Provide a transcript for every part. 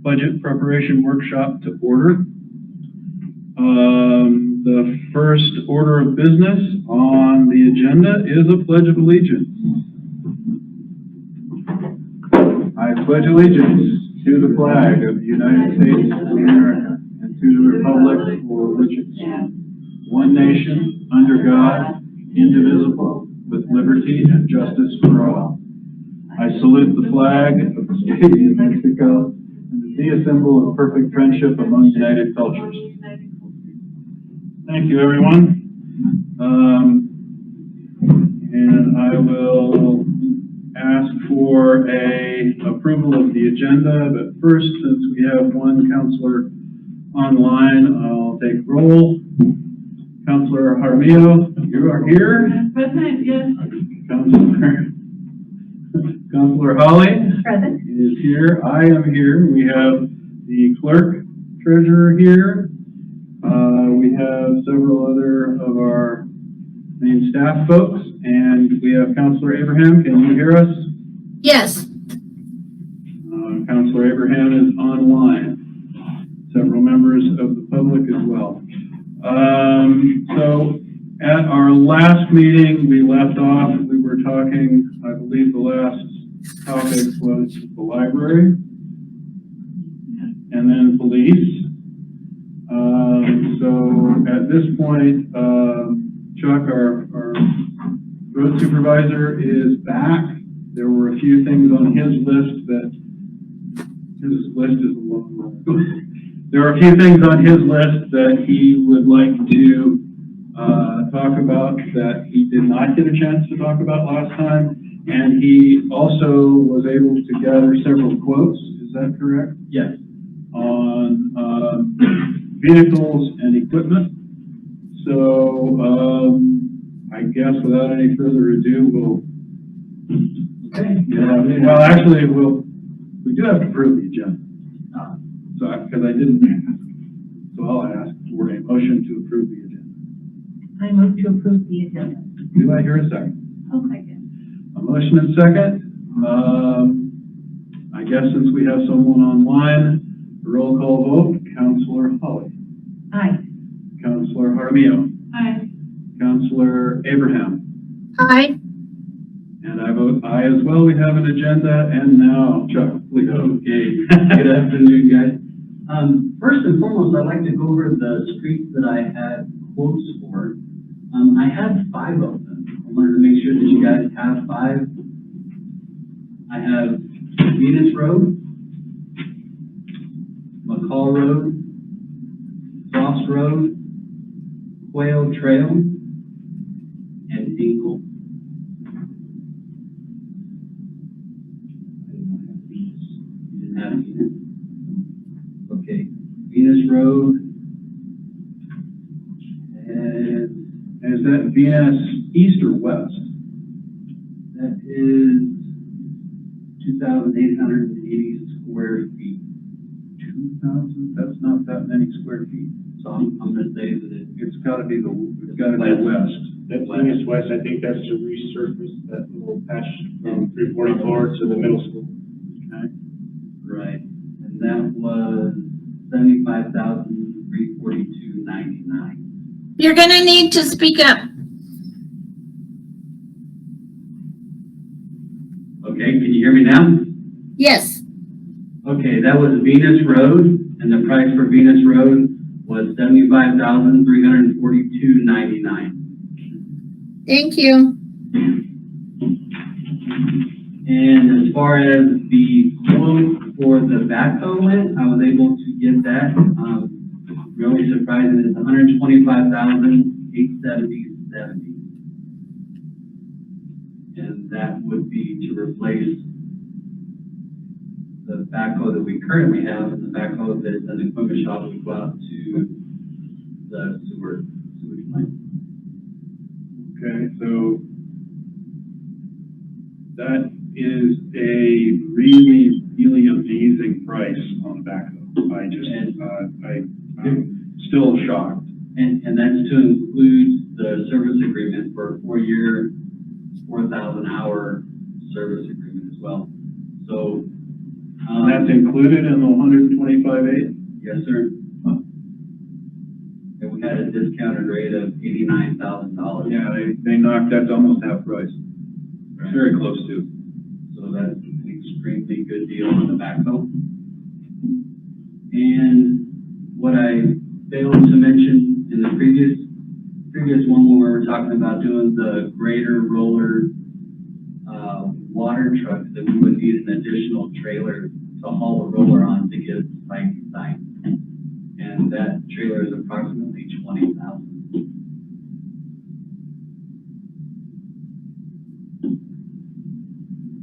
budget preparation workshop to order. The first order of business on the agenda is a Pledge of Allegiance. I pledge allegiance to the flag of the United States of America and to the republic for which it stands, one nation, under God, indivisible, with liberty and justice for all. I salute the flag of the state of New Mexico and to be a symbol of perfect friendship among united cultures. Thank you, everyone. And I will ask for a approval of the agenda, but first, since we have one counselor online, I'll take roll. Counselor Jaramillo, you are here. Present, yes. Counselor Holly Present. is here. I am here. We have the clerk, treasurer here. We have several other of our main staff folks, and we have Counselor Abraham. Can you hear us? Yes. Counselor Abraham is online. Several members of the public as well. So at our last meeting, we left off, we were talking, I believe the last topic was the library and then police. So at this point, Chuck, our road supervisor, is back. There were a few things on his list that, his list is a long one. There are a few things on his list that he would like to talk about that he did not get a chance to talk about last time. And he also was able to gather several quotes, is that correct? Yes. On vehicles and equipment. So I guess without any further ado, we'll, well, actually, we do have to approve the agenda. So, because I didn't ask. So I'll ask for a motion to approve the agenda. I move to approve the agenda. Do I hear a second? I'll second. A motion and second. I guess since we have someone online, a roll call vote. Counselor Holly. Aye. Counselor Jaramillo. Aye. Counselor Abraham. Aye. And I vote aye as well. We have an agenda, and now Chuck, please. Okay. Good afternoon, guys. First and foremost, I'd like to go over the streets that I had quotes for. I had 5 of them. I wanted to make sure that you guys have 5. I have Venus Road, McCall Road, Frost Road, Quail Trail, and Dingle. You didn't have Venus? Okay. Venus Road. And Is that Venus east or west? that is 2,880 square feet. 2,000? That's not that many square feet. So I'm gonna say that It's got to be it's got to be west. That's Venus West. I think that's to resurface that little patch from 344 to the middle school. Okay. right, and that was 75,342.99. You're gonna need to speak up. Okay, can you hear me now? Yes. Okay, that was Venus Road, and the price for Venus Road was 75,342.99. Thank you. And as far as the quote for the backhoe went, I was able to get that. Really surprising, it's 125,870.70. And that would be to replace the backhoe that we currently have, and the backhoe that's in the equipment shop will go out to the sewage plant. Okay, so that is a really, really amazing price on the backhoe. I'm still shocked. And that's to include the service agreement for a 4-year, 4,000 hour service agreement as well. So, That's that's included in the 125.8? Yes, sir. And we had a discounted rate of $89,000. Yeah, they knocked, that's almost half price. Very close to. So that's an extremely good deal on the backhoe. And what I failed to mention in the previous one when we were talking about doing the grader roller water truck, that we would need an additional trailer to haul the roller on to get site to site. And that trailer is approximately $20,000.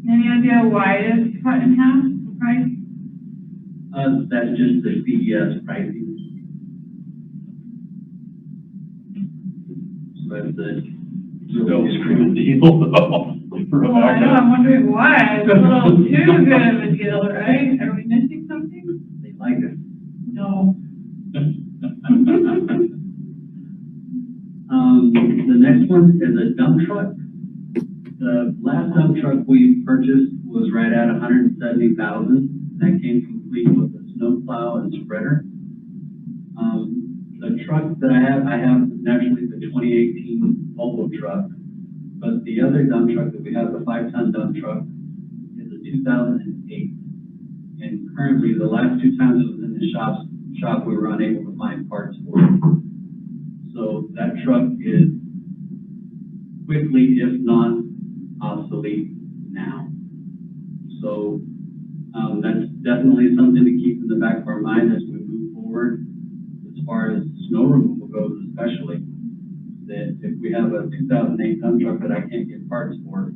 Any idea why it's cut in half, the price? That's just the CES pricing. So that's the. Still screaming deal though. For a Well, I know, backup. I'm wondering why. It's a little too good of a deal, right? Are we missing something? They like it. No. The next one is a dump truck. The last dump truck we purchased was right at $170,000. That came complete with a snow plow and spreader. The truck that I have naturally the 2018 Volvo truck, but the other dump truck that we have, the 5-ton dump truck, is a 2008. And currently, the last 2 times it was in the shop, we were unable to find parts for it. So that truck is quickly, if not obsolete now. So that's definitely something to keep in the back of our mind as we move forward. As far as snow removal goes, especially, that if we have a 2008 dump truck that I can't get parts for,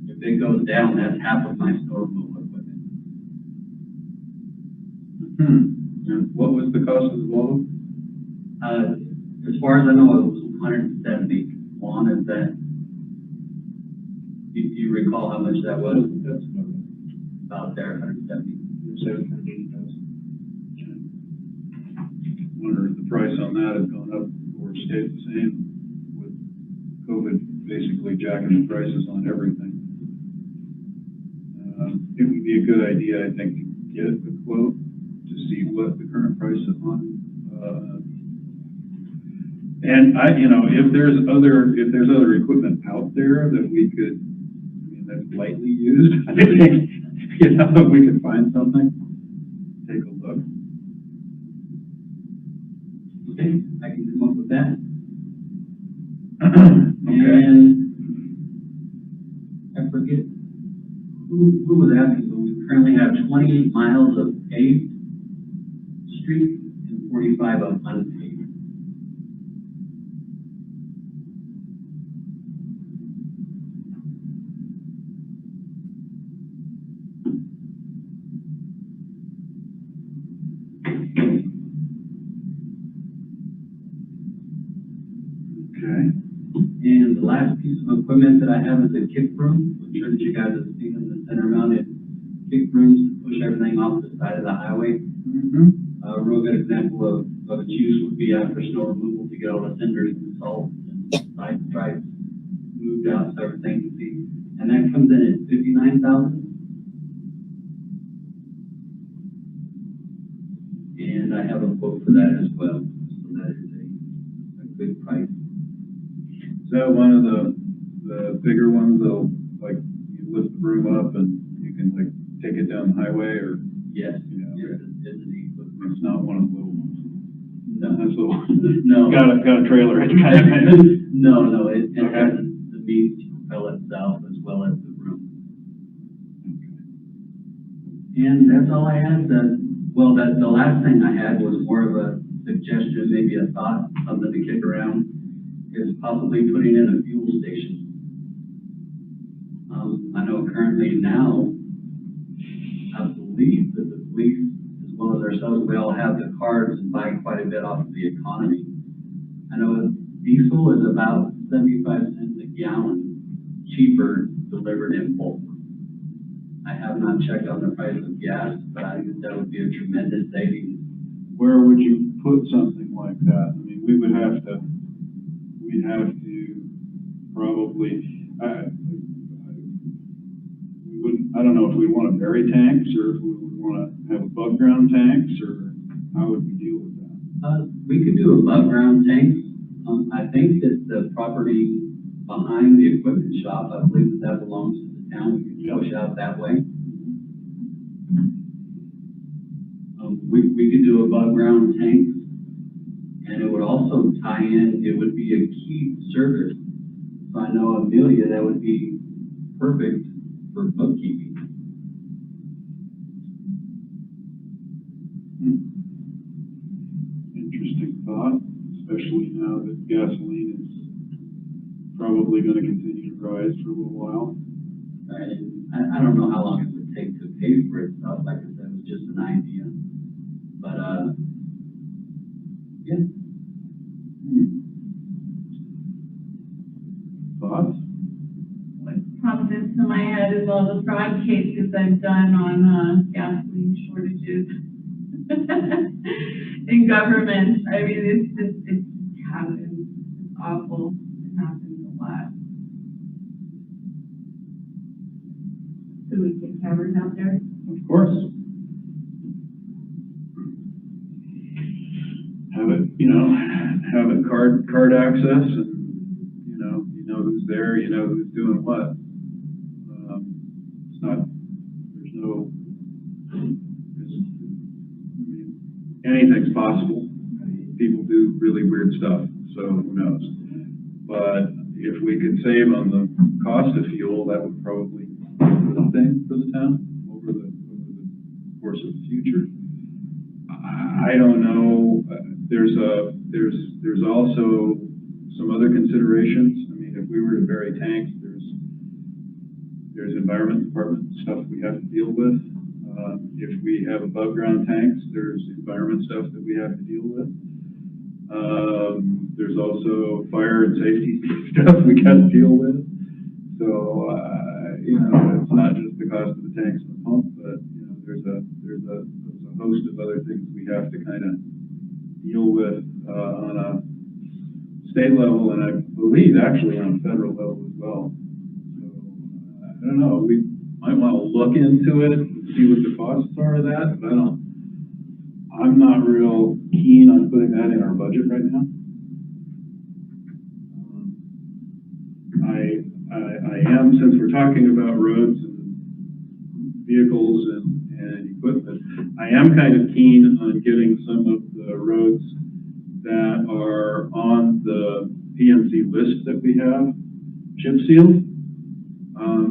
if it goes down, that's half of my snow removal equipment. And what was the cost of the Volvo? As far as I know, it was 170. Juan, is that? Do you recall how much that was? That's About there, 170. 780,000. Wonder if the price on that has gone up or stayed the same with COVID basically jacking the prices on everything. It would be a good idea, I think, to get a quote to see what the current price is on. And if there's other equipment out there that we could, that's lightly used, I think, if we could find something, take a look. Okay, I can come up with that. Okay. And I forget who was asking, but we currently have 28 miles of paved street and 45 of unpaved. Okay. And the last piece of equipment that I have is a kick broom. I'm sure that you guys have seen them, the center mounted kick brooms to push everything off the side of the highway. Mm-hmm. A real good example of its use would be after snow removal to get all the cinders and salt and side stripes moved out so everything can see. And that comes in at $59,000. And I have a quote for that as well. So that is a good price. Is that one of the bigger ones that'll, like, you lift the broom up and you can, like, take it down the highway, or? Yes, Yeah. yes, it's a neat footprint. It's not one of the little ones. No, That's the one. no. Got a trailer, it's kind of. No, it Okay. has the means to propel itself as well as the broom. And that's all I had. The last thing I had was more of a suggestion, maybe a thought, something to kick around, is possibly putting in a fuel station. I know currently now, I believe that the police, as well as ourselves, we all have the cards and buy quite a bit off of the economy. I know diesel is about 75 cents a gallon cheaper delivered in bulk. I have not checked on the price of gas, but I think that would be a tremendous savings. Where would you put something like that? I mean, we'd have to probably, I don't know if we want to bury tanks or if we want to have above ground tanks, or how would we deal with that? We could do above ground tanks. I think that the property behind the equipment shop, I believe that belongs to the town. We could push out that way. We could do above ground tanks, and it would also tie in, it would be a key service. So I know Amelia, that would be perfect for bookkeeping. Interesting thought, especially now that gasoline is probably going to continue to rise for a little while. Right? I don't know how long it would take to pay for itself. Like I said, it was just an idea. But, yeah. Thoughts? What pops into my head is all the fraud cases I've done on, gasoline shortages in government. I mean, it happens. It's awful. It happens a lot. Do we get cameras out there? Of course. Have it, have it card access, and, you know who's there, you know who's doing what. It's not, I mean, anything's possible. People do really weird stuff, so who knows? But if we could save on the cost of fuel, that would probably be a good thing for the town over the course of the future. I don't know. There's also some other considerations. I mean, if we were to bury tanks, there's environment department stuff we have to deal with. If we have above ground tanks, there's environment stuff that we have to deal with. There's also fire and safety stuff we got to deal with. So, it's not just the cost of the tanks and the pump, but, there's a host of other things we have to kind of deal with, on a state level, and I believe actually on a federal level as well. So, I don't know, we might want to look into it and see what the costs are of that, but I'm not real keen on putting that in our budget right now. I am, since we're talking about roads and vehicles and equipment, I am kind of keen on getting some of the roads that are on the PNC list that we have chip sealed.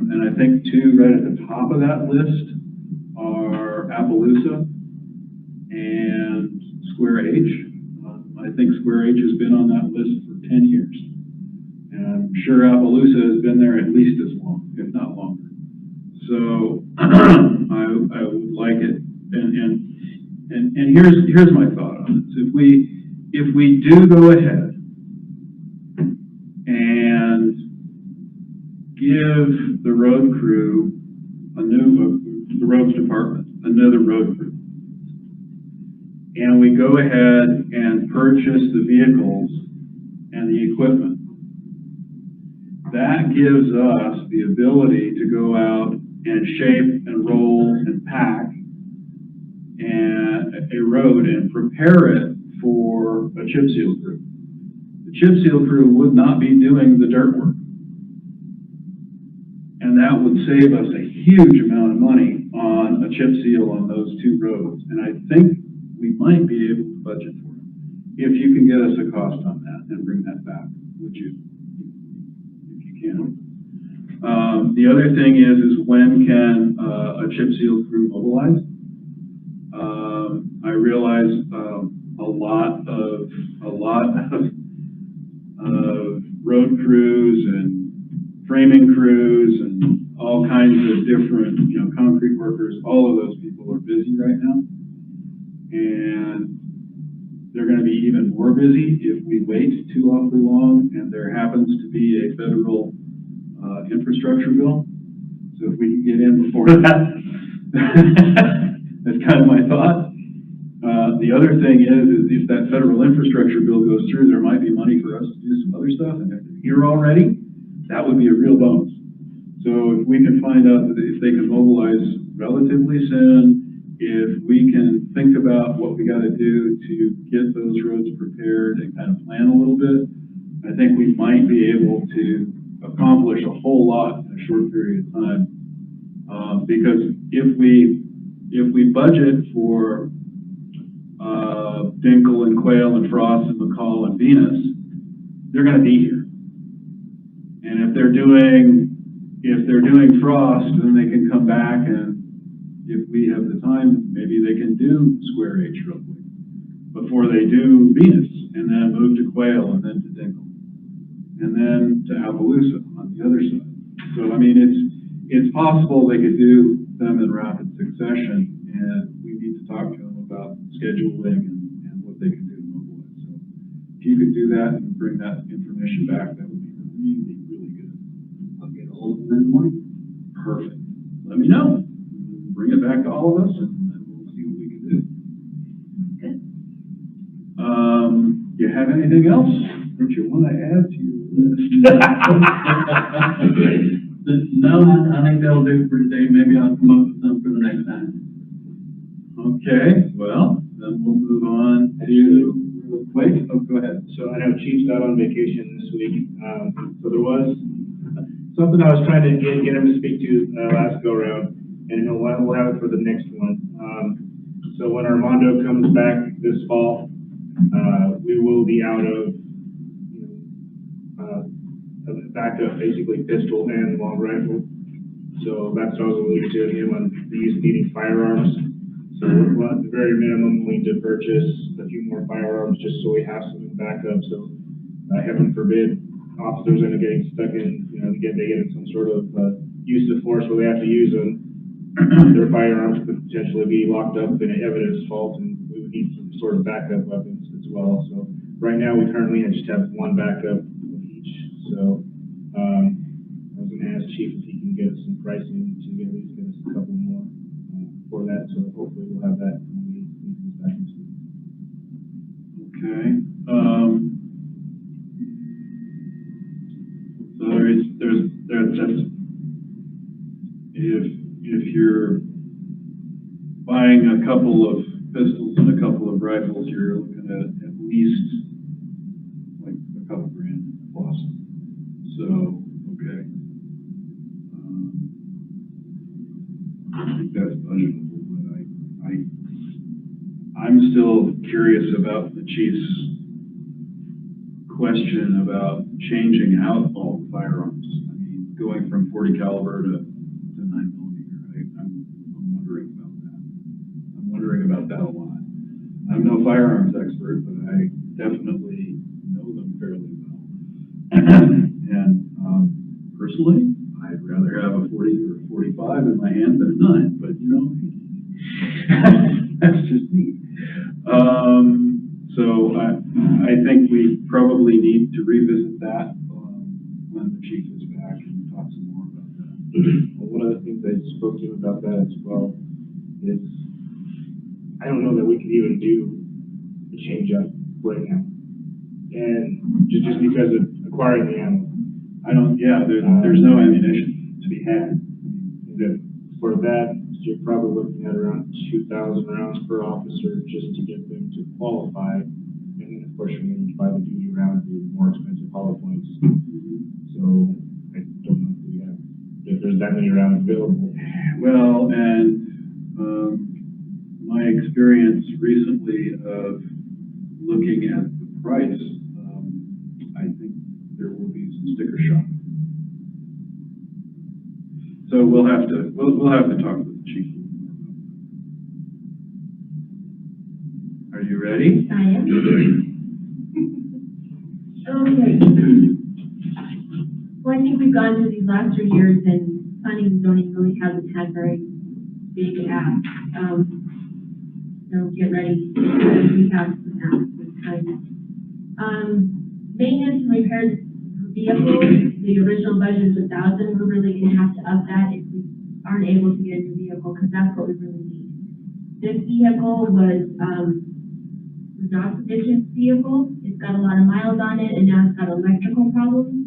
And I think two right at the top of that list are Appaloosa and Square H. I think Square H has been on that list for 10 years. And I'm sure Appaloosa has been there at least as long, if not longer. So I would like it. And here's my thought on this. If we do go ahead and give the road crew the roads department another road crew, and we go ahead and purchase the vehicles and the equipment, that gives us the ability to go out and shape and roll and pack a road and prepare it for a chip seal crew. The chip seal crew would not be doing the dirt work. And that would save us a huge amount of money on a chip seal on those two roads. And I think we might be able to budget for it. If you can get us a cost on that and bring that back, would you? If you can. The other thing is when can a chip seal crew mobilize? I realize a lot of road crews and framing crews and all kinds of different, concrete workers, all of those people are busy right now. And they're going to be even more busy if we wait too awfully long and there happens to be a federal infrastructure bill. So if we can get in before that, that's kind of my thought. The other thing is if that federal infrastructure bill goes through, there might be money for us to do some other stuff. And if they're here already, that would be a real bonus. So if we can find out that if they can mobilize relatively soon, if we can think about what we gotta do to get those roads prepared and kind of plan a little bit, I think we might be able to accomplish a whole lot in a short period of time. Because if we budget for, Dinkle and Quail and Frost and McCall and Venus, they're gonna be here. And if they're doing Frost, then they can come back, and if we have the time, maybe they can do Square H real quick before they do Venus, and then move to Quail, and then to Dinkle, and then to Appaloosa on the other side. So, I mean, it's possible they could do them in rapid succession, and we need to talk to them about scheduling and what they can do to mobilize. So if you could do that and bring that information back, that would be really, really good. I'll get ahold of them in the morning. Perfect. Let me know. Bring it back to all of us, and then we'll see what we can do. Good. You have anything else that you want to add to your list? No, I think that'll do for today. Maybe I'll come up with some for the next time. Okay, well, then we'll move on to, wait, oh, go ahead. So I know Chief's out on vacation this week, so there was something I was trying to get him to speak to, last go around, and we'll have it for the next one. So when Armando comes back this fall, we will be out of, backup, basically pistol and long rifle. So that's what I was alluding to him on these needing firearms. So we'll at the very minimum, we need to purchase a few more firearms just so we have some in backup. So heaven forbid, officers end up getting stuck in, they get in some sort of use of force where they have to use them. Their firearms could potentially be locked up in an evidence fault, and we would need some sort of backup weapons as well. So right now, we currently just have one backup of each. So I was going to ask Chief if he can get us some pricing to at least get us a couple more for that. So hopefully we'll have that when we comes back next week. Okay. So that's, if you're buying a couple of pistols and a couple of rifles, you're looking at least like a couple grand plus. So, okay. I think that's budgetable, but I'm still curious about the chief's question about changing out all the firearms. I mean, going from 40 caliber to 9mm. I'm wondering about that. I'm wondering about that a lot. I'm no firearms expert, but I definitely know them fairly well. And personally, I'd rather have a 40 or a 45 in my hand than a 9, but that's just me. So I think we probably need to revisit that when the chief is back and talk some more about that. Well, one of the things I spoke to him about that as well is I don't know that we could even do a change up right now. And just because of acquiring the ammo. There's no ammunition to be had. For that, you're probably looking at around 2,000 rounds per officer just to get them to qualify. And then, of course, you're going to buy the duty rounds, the more expensive hollow points. So I don't know if there's that many rounds available. Well, and my experience recently of looking at the price, I think there will be some sticker shock. So we'll have to talk with the chief. Are you ready? I am. Okay. Well, I think we've gone through these last 3 years, and planning and zoning really hasn't had very big asks. Get ready. We have some asks this time. Maintenance and repairs for vehicles, the original budget was 1,000. We're really going to have to up that if we aren't able to get a new vehicle, because that's what we really need. This vehicle was not sufficient vehicle. It's got a lot of miles on it, and now it's got electrical problems.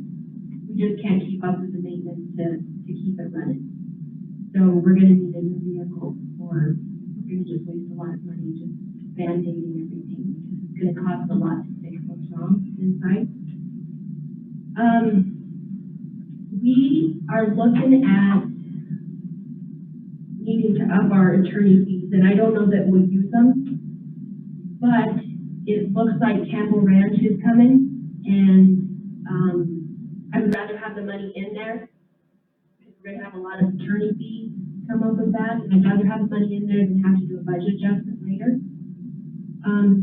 We just can't keep up with the maintenance to keep it running. So we're gonna need a new vehicle, or we're gonna just waste a lot of money just band-aiding everything, because it's gonna cost a lot to fix what's wrong inside. We are looking at needing to up our attorney fees, and I don't know that we'll use them, but it looks like Campbell Ranch is coming, and, I would rather have the money in there, because we're gonna have a lot of attorney fees come up with that, and I'd rather have the money in there than have to do a budget adjustment later.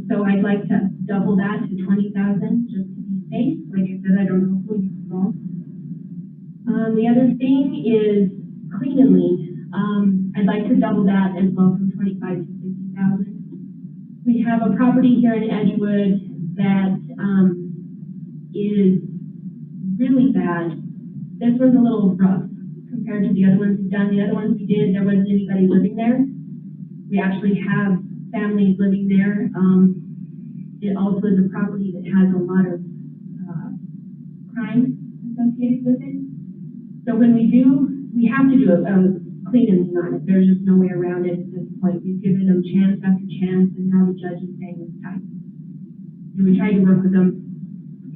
So I'd like to double that to 20,000, just to be safe. Like I said, I don't know who you call. The other thing is clean and lean. I'd like to double that as well, from 25 to 50,000. We have a property here in Edgewood that, is really bad. This one's a little rough compared to the other ones we've done. The other ones we did, there wasn't anybody living there. We actually have families living there. It also is a property that has a lot of, crime associated with it. So when we do, we have to do a clean and lean on it. There's just no way around it at this point. We've given them chance after chance, and now the judge is saying it's time. And we tried to work with them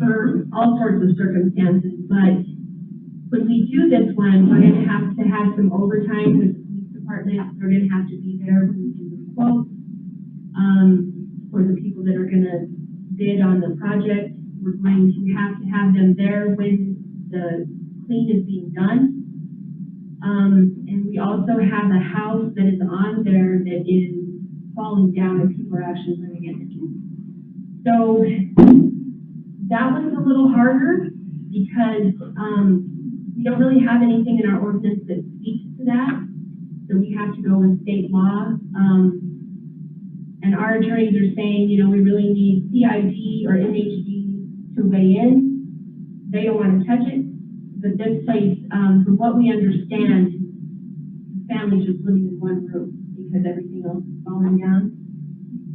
for all sorts of circumstances, but when we do this one, we're gonna have to have some overtime with the police department. They're gonna have to be there when we do the quote. For the people that are gonna bid on the project, we're going to have them there when the clean is being done. And we also have a house that is on there that is falling down and people are actually living in it. So that one's a little harder because, we don't really have anything in our ordinance that speaks to that. So we have to go with state law. And our attorneys are saying, you know, we really need CID or NHD to weigh in. They don't want to touch it. But this place, from what we understand, the family's just living in one room because everything else is falling down.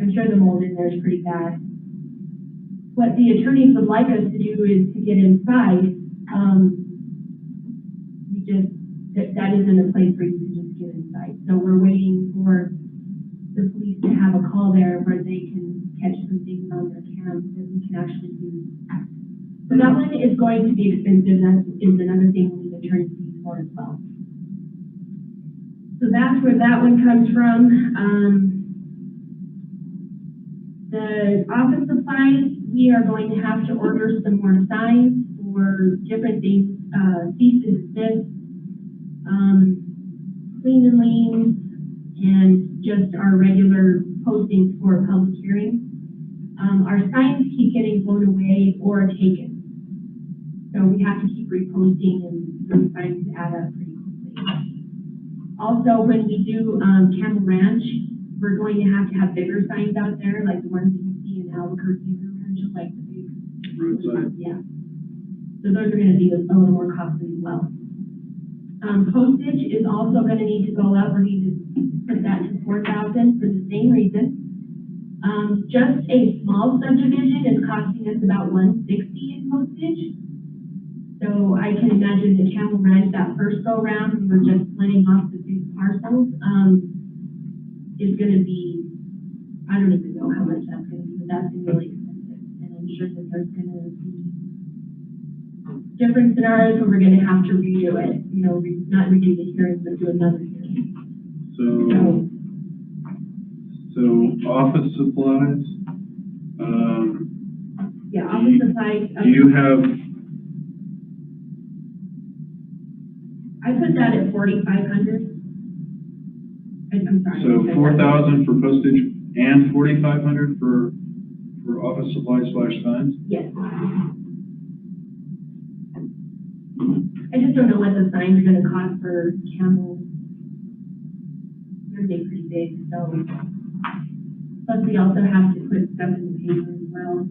I'm sure the mold in there is pretty bad. What the attorneys would like us to do is to get inside. That isn't a place where you can just get inside. So we're waiting for the police to have a call there where they can catch some things on their cams that we can actually use. So that one is going to be expensive. That is another thing we need attorney fees for as well. So that's where that one comes from. The office supplies, we are going to have to order some more signs for different things, cease and desist, clean and lean, and just our regular postings for public hearings. Our signs keep getting blown away or taken. So we have to keep reposting, and those signs add up pretty quickly. Also, when we do Campbell Ranch, we're going to have bigger signs out there, like the ones that you see in Albuquerque and Ranch, like the big Roadside. yeah. So those are gonna be a little more costly as well. Postage is also gonna need to go up. We're need to put that to 4,000 for the same reason. Just a small subdivision is costing us about 160 in postage. So I can imagine the Campbell Ranch, that first go round, we were just splitting off the big parcels, is gonna be, I don't even know how much that's gonna be, but that's really expensive. And I'm sure that there's gonna be different scenarios where we're gonna have to redo it, you know, not redo the hearing, but do another hearing. So office supplies, Yeah, office supplies. do you have, I put that at 4,500. I'm sorry. so 4,000 for postage and 4,500 for office supplies / signs? Yes. I just don't know what the signs are gonna cost for Campbell. They're pretty big, so. Plus, we also have to put stuff in the paper as well.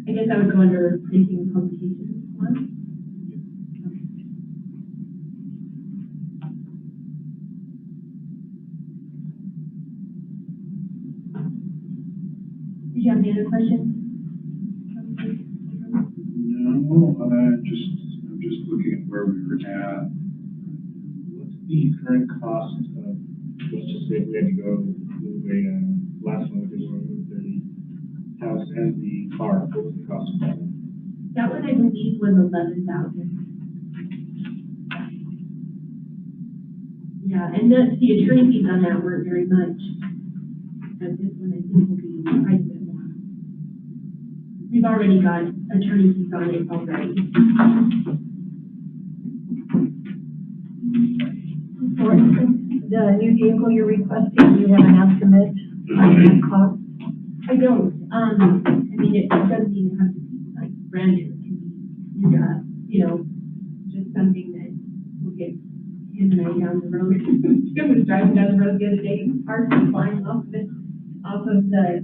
I guess I would go under printing and publications one. Did you have any other questions? No, I'm just looking at where at? What's the current cost of, let's just say if we had to go move a, last one we did, where we moved the house and the car, what was the cost of that? That one I believe was 11,000. Yeah, and the attorney fees on that weren't very much. But this one I think will be quite a bit more. We've already got attorney fees on it already. For the new vehicle you're requesting, do you have an estimate on the cost? I don't, I mean, it doesn't even have to be like brand new, it can be, you know, just something that will get him and I down the road. Jim was driving down the road the other day, and parts were flying off of it, off of the,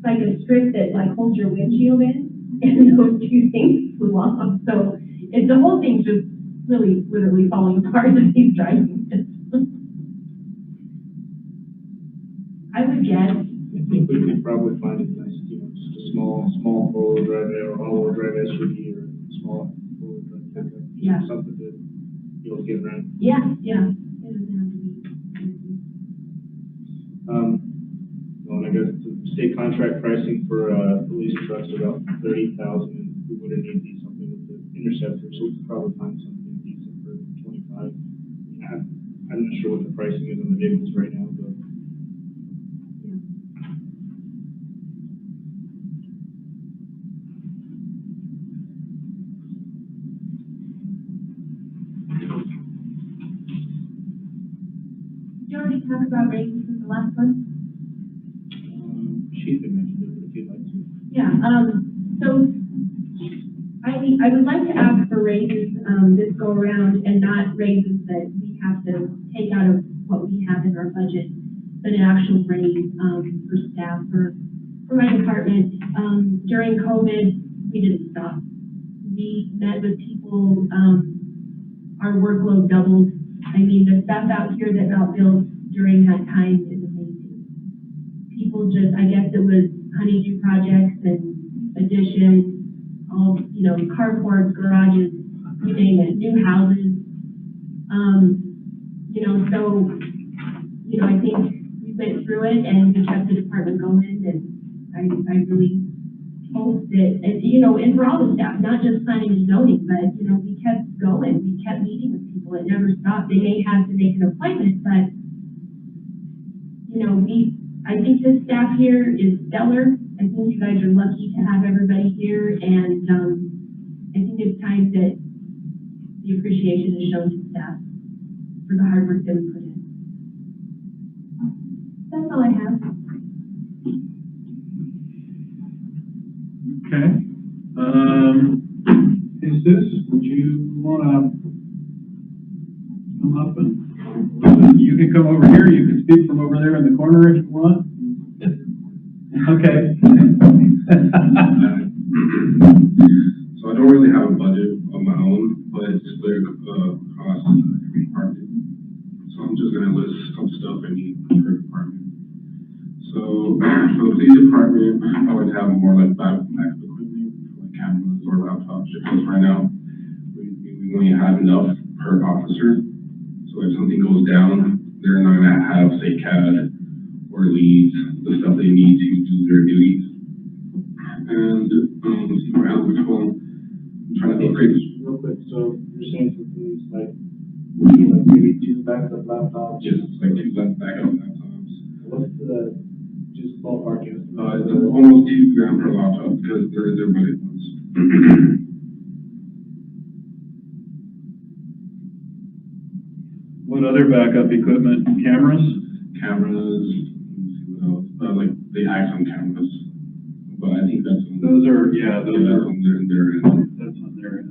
like a strip that like holds your windshield in, and those two things flew off, so the whole thing's just really literally falling apart as he's driving it. I would guess, I think we could probably find a nice, you know, just a small four-wheel drive or all-wheel drive SUV or small four-wheel drive pickup. Yeah. Something to be able to get around. yeah, it doesn't have to be. Well, and I guess the state contract pricing for, police trucks is about 30,000, and we would need something with the Interceptor, so we could probably find something decent for 25. Yeah, I'm not sure what the pricing is on the vehicles right now, but. Did you already talk about raises in the last one? Chief had mentioned it, but if you'd like to. Yeah, so I would like to ask for raises, this go around and not raises that we have to take out of what we have in our budget, but an actual raise, for staff, for my department. During COVID, we didn't stop. We met with people, our workload doubled. I mean, the stuff out here that got built during that time is amazing. People just, I guess it was honeydew projects and additions, all, you know, carports, garages, you name it, new houses. You know, so, you know, I think we went through it and we kept the department going, and I really hope that, and, you know, and for all the staff, not just planning and zoning, but, you know, we kept going, we kept meeting with people, it never stopped. They may have to make an appointment, but, you know, I think this staff here is stellar. I think you guys are lucky to have everybody here, and I think it's time that the appreciation is shown to staff for the hard work that we put in. That's all I have. Okay. Jesus, would you wanna come up and, you can come over here, you can speak from over there in the corner if you want. Okay. So I don't really have a budget of my own, but it's clear across every department. So I'm just gonna list some stuff I need per department. So for the police department, I would have more like backup equipment, like cameras or laptops, because right now we only have enough per officer. So if something goes down, they're not gonna have, say, CAD or leads, the stuff they need to do their duties. And, let's see, for animal control, I'm trying to upgrade this. Real quick, so you're saying for police, like maybe 2 backup laptops? Just like 2 backup laptops. What's the, just ballpark is? It's almost $2,000 per laptop because they're budget ones. What other backup equipment? Cameras? Cameras, let's see what else, like the Axon cameras. But I think that's on Those are, yeah, those that's are, on their end. that's on their end.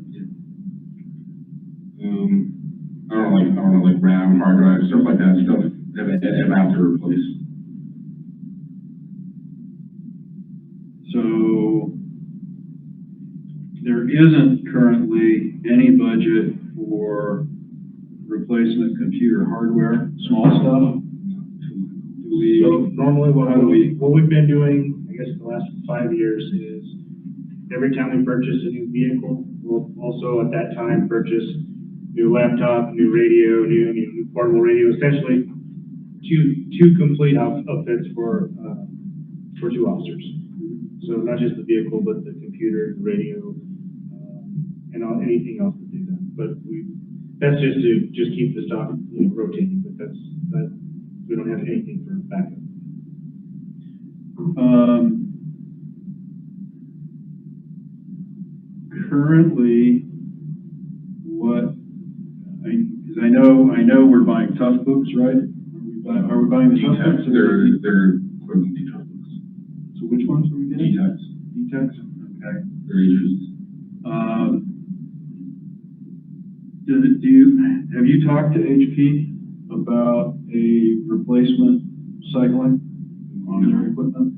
I don't know, like RAM, hard drive, stuff like that, stuff that I have to replace. So there isn't currently any budget for replacement computer hardware, small stuff. Do we, So normally how do we, what we've been doing, I guess the last 5 years is every time we purchase a new vehicle, we'll also at that time purchase new laptop, new radio, new portable radio, essentially two complete outfits for 2 officers. So not just the vehicle, but the computer, the radio, anything else that they've done. But that's just to keep the stock, rotating, but we don't have anything for backup. Currently, because I know we're buying tough books, right? Are we buying the tough books? They're equivalent to tough books. So which ones are we getting? D-Tex. D-Tex, okay. They're used. Have you talked to HP about a replacement cycling on their equipment?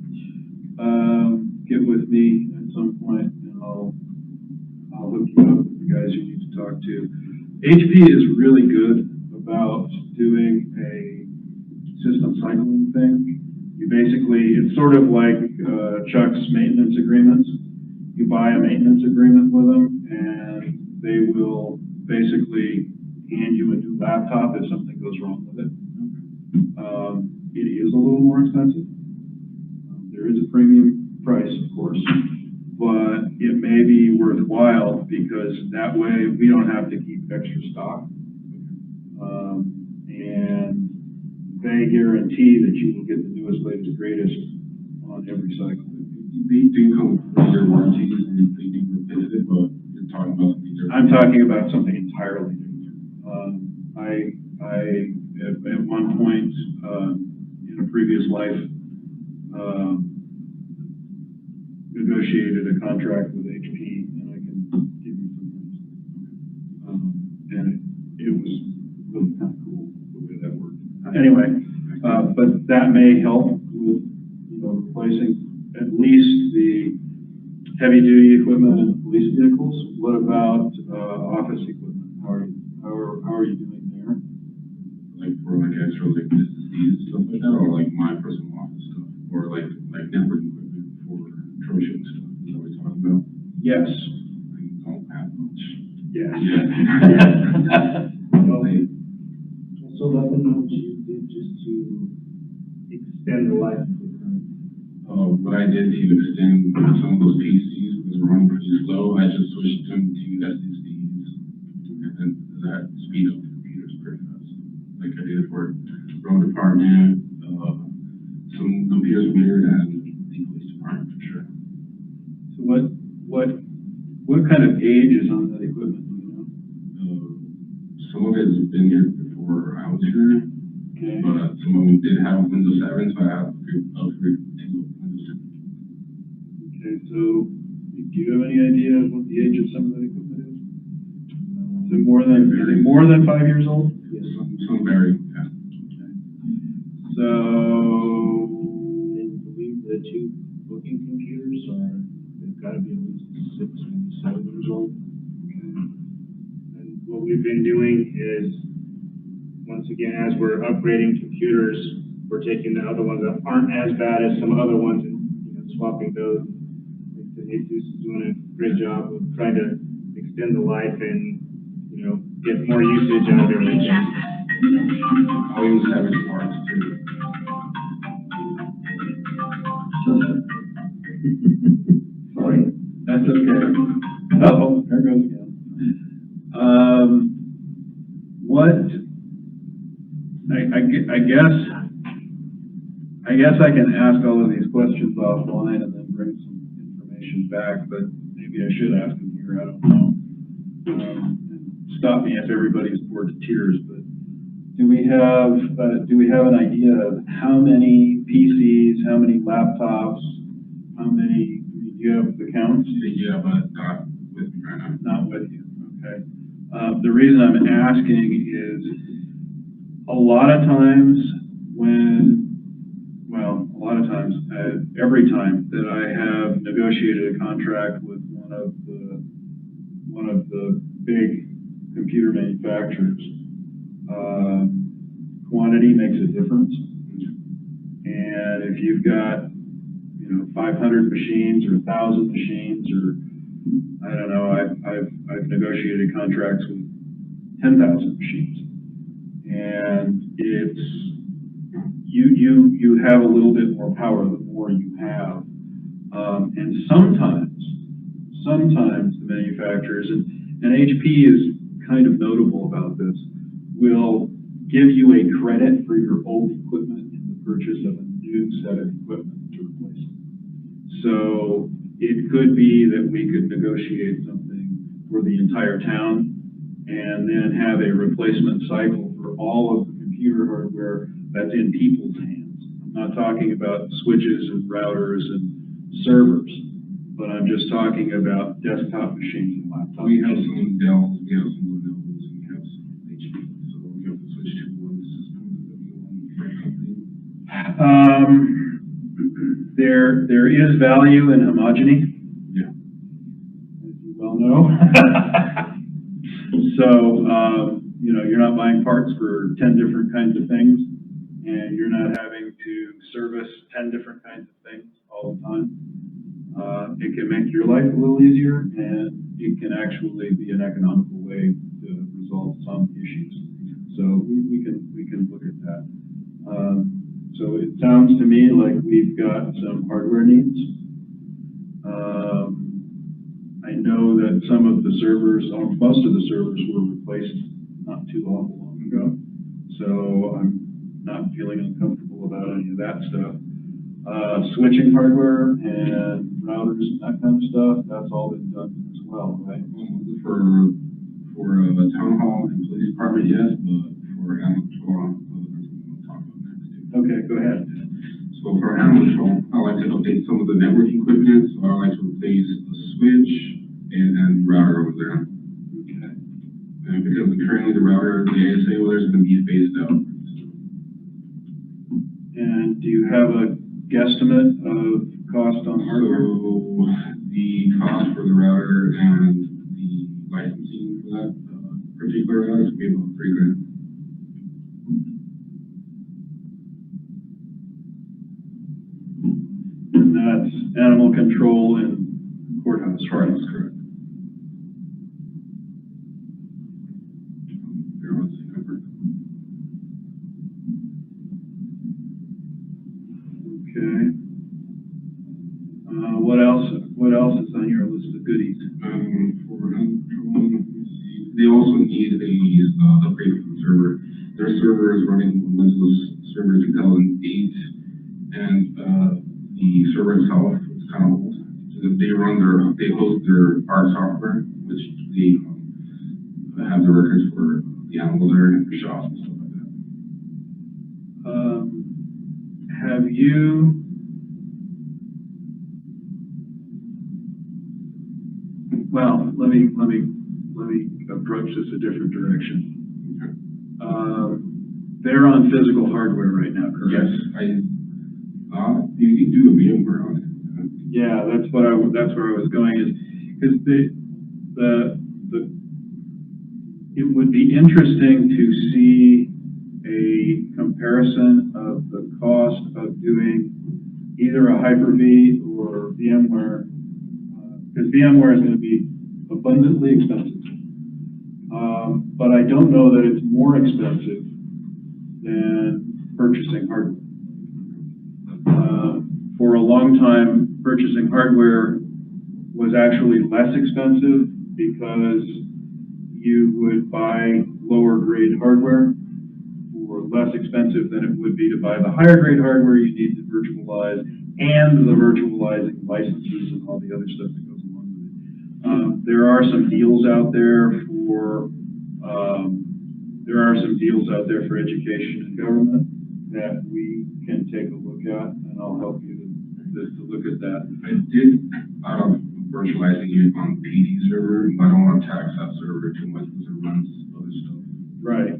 Get with me at some point and I'll hook you up with the guys you need to talk to. HP is really good about doing a system cycling thing. It's sort of like Chuck's maintenance agreements. You buy a maintenance agreement with them and they will basically hand you a new laptop if something goes wrong with it. It is a little more expensive. There is a premium price, of course, but it may be worthwhile because that way we don't have to keep extra stock. And they guarantee that you will get the newest, latest, greatest on every cycle. They do come with their warranties and they do replace it, but you're talking about something different. I'm talking about something entirely different. I at one point in a previous life negotiated a contract with HP, and I can give you some names. And it was really kind of cool the way that worked. Anyway, but that may help with replacing at least the heavy duty equipment in police vehicles. What about office equipment? How are you doing there? Like for like extra like businesses stuff like that, or like my personal office stuff, or like network equipment for troubleshooting stuff. Is that what you're talking about? Yes. I don't have much. Yeah. So let them know what you did just to extend the life of the current. What I did to extend some of those PCs because we're running pretty slow, I just switched them to SSDs, and that speed up the computers pretty fast. Like I did for road department, some computers mirrored and the police department for sure. So what kind of age is on that equipment? Do you know? Some of it has been here before I was here, Okay. but some of them did have Windows 7, so I have upgrade to Windows 10. Okay. So do you have any idea what the age of some of that equipment is? Is it more than 5 years old? Yes, some vary. Yeah. Okay. So I believe the 2 booking computers they've got to be at least 6, maybe 7 years old. And what we've been doing is, once again, as we're upgrading computers, we're taking the other ones that aren't as bad as some other ones and swapping those. Jesus is doing a great job of trying to extend the life and get more usage out of everything. I'll use 7 parts too. Sorry, that's okay. Uh-oh, there goes again. I guess I can ask all of these questions offline and then bring some information back, but maybe I should ask them here, I don't know. Stop me if everybody's bored to tears, but do we have an idea of how many PCs, how many laptops, do you have the counts? Yeah, but not with me right now. Not with you, okay. The reason I'm asking is a lot of times every time that I have negotiated a contract with one of the big computer manufacturers, quantity makes a difference. And if you've got 500 machines or 1,000 machines, or I don't know, I've negotiated contracts with 10,000 machines. And it's, you have a little bit more power the more you have. And sometimes the manufacturers, and HP is kind of notable about this, will give you a credit for your old equipment in the purchase of a new set of equipment to replace it. So it could be that we could negotiate something for the entire town and then have a replacement cycle for all of the computer hardware that's in people's hands. I'm not talking about switches and routers and servers, but I'm just talking about desktop machines and laptops. We have some Dells, we have some Lenovo's, and we have some HP, so we have to switch to one system that we want for company. There is value in homogeny. Yeah. As you well know. So, you're not buying parts for 10 different kinds of things, and you're not having to service 10 different kinds of things all the time. It can make your life a little easier, and it can actually be an economical way to resolve some issues. So we can look at that. So it sounds to me like we've got some hardware needs. I know that some of the servers, or most of the servers were replaced not too long ago. So I'm not feeling uncomfortable about any of that stuff. Switching hardware and routers and that kind of stuff, that's all been done as well, right? For the town hall and police department, yes, but for animal control, that's what we'll talk about next too. Okay, go ahead. So for animal control, I like to update some of the network equipment, so I like to replace the switch and router over there. Okay. And because currently the router, the ASA over there is going to be phased out. And do you have a guesstimate of cost on hardware? So the cost for the router and the licensing for that particular router is going to be about $3,000. And that's animal control and courthouse, right? That's correct. There was the number. Okay. What else is on your list of goodies? For animal control, let me see. They also need a upgrade for the server. Their server is running Windows Server 2008, and the server itself is kind of old. So they host their ARC software, which they have the records for the animals there and for shops and stuff like that. Have you? Well, let me approach this a different direction. Okay. They're on physical hardware right now, correct? Yes, you can do a VMware on it. Yeah, that's where I was going, is because it would be interesting to see a comparison of the cost of doing either a Hyper-V or VMware, because VMware is going to be abundantly expensive. But I don't know that it's more expensive than purchasing hardware. For a long time, purchasing hardware was actually less expensive because you would buy lower grade hardware for less expensive than it would be to buy the higher grade hardware you need to virtualize and the virtualizing licenses and all the other stuff that goes along with it. There are some deals out there for education and government that we can take a look at, and I'll help you to look at that. I did virtualizing it on PD server, but I don't want to tax that server too much because it runs other stuff. Right.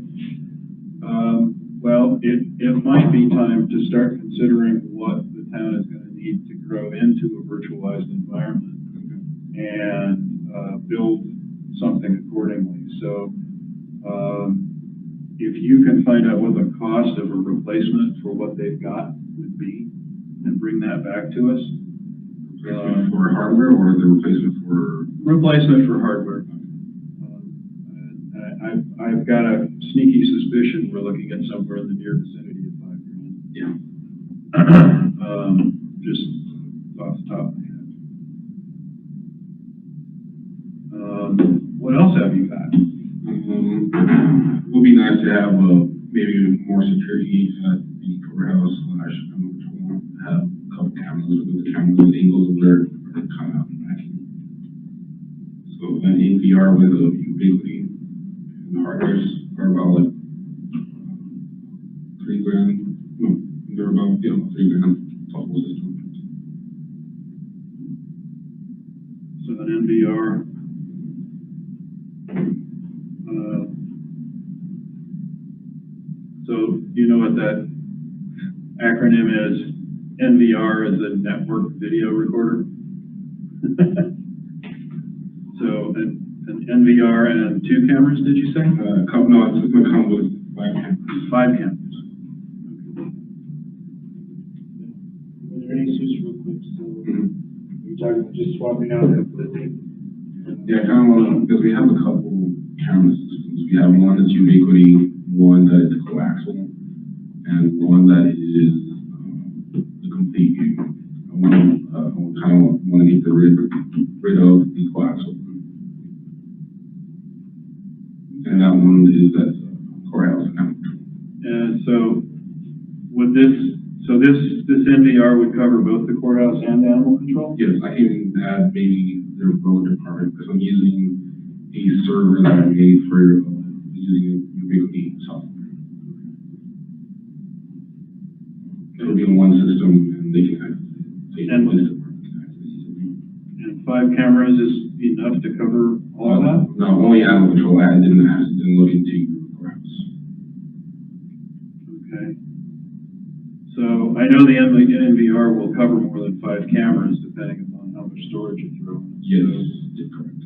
Well, it might be time to start considering what the town is going to need to grow into a virtualized environment and build something accordingly. So if you can find out what the cost of a replacement for what they've got would be and bring that back to us. Replacement for hardware or the replacement for? Replacement for hardware. I've got a sneaky suspicion we're looking at somewhere in the near vicinity of $5 grand. Yeah. Just off the top of my head. What else have you got? Would be nice to have, maybe more security at the courthouse slash animal control. Have a couple cameras, with the cameras angles of where they're kind of lacking. So an NVR with a Ubiquity and hardwares are about like $3 grand. No, they're about, $3 grand total system. So an NVR. So you know what that acronym is? NVR is a network video recorder. So an NVR and 2 cameras, did you say? No, it's gonna come with 5 cameras. 5 cameras. Were there any issues real quick, so, you're talking about just swapping out completely? Yeah, kind of, because we have a couple camera systems. We have one that's Ubiquity, one that is coaxial, and one that is the complete view. I want to get rid of the coaxial. And that one is at courthouse and animal control. And so would this NVR would cover both the courthouse and animal control? Yes, I can add maybe their road department, because I'm using a server that I made for using Ubiquity software. It'll be in one system, and they can access And- police department can access easily. And 5 cameras is enough to cover all of that? No, only animal control. I didn't look into perhaps. Okay. So I know the NVR will cover more than 5 cameras depending upon how much storage you throw in. Yes, you're correct.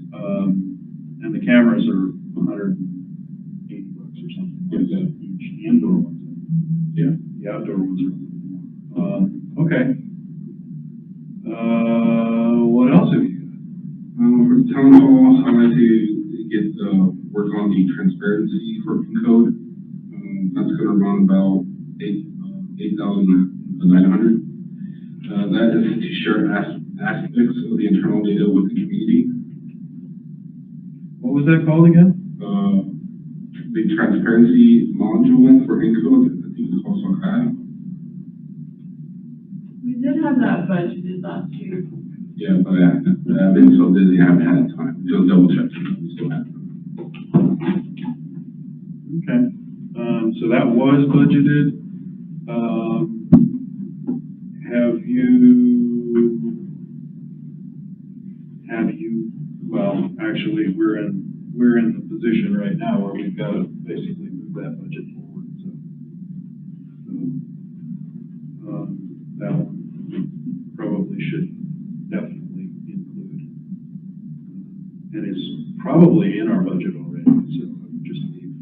And the cameras are $180 or something like that each, the indoor ones. Yeah. The outdoor ones are a little more. Okay. What else have you got? For the town hall, I'd like to get work on the transparency for Encode. That's going to run about 8,900. That is to share aspects of the internal data with the community. What was that called again? The transparency module for Encode, I think it's called SOCAD. We did have that budgeted last year. Yeah, but I've been so busy, I haven't had time. Just double check. We still have time. Okay. So that was budgeted. Well, actually, we're in the position right now where we've got to basically move that budget forward, so. That one probably should definitely include, and is probably in our budget already, so just leave.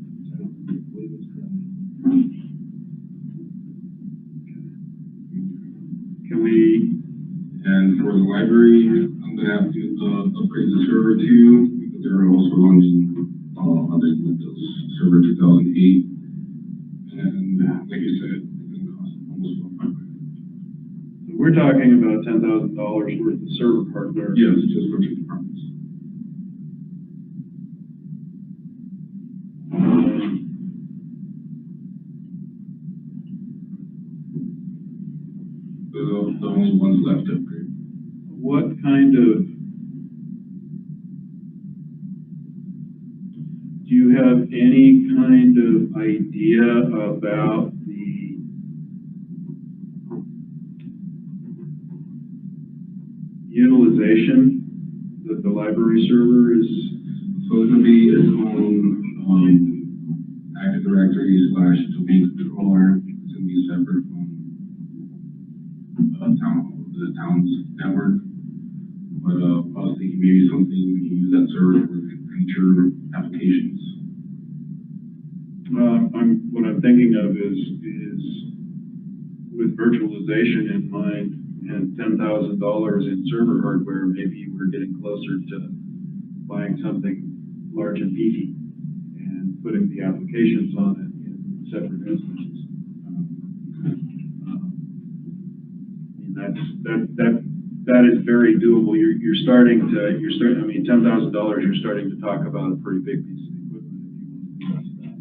Can we, And for the library, I'm gonna have to upgrade the server too, because they're also running on the Windows Server 2008. And like you said, it's gonna cost almost we're talking about $10,000 worth of server hardware. yes, just for 2 departments. Those are the only ones left to upgrade. What kind of, do you have any kind of idea about the utilization that the library server is? So it's gonna be its own Active Directory slash domain controller. It's gonna be separate from the town's network. But I was thinking maybe something we can use that server for future applications. What I'm thinking of is with virtualization in mind and $10,000 in server hardware, maybe we're getting closer to buying something large and beefy. And putting the applications on it in separate instances. I mean, that is very doable. You're starting, I mean, $10,000, you're starting to talk about a pretty big piece of equipment if you want to invest that.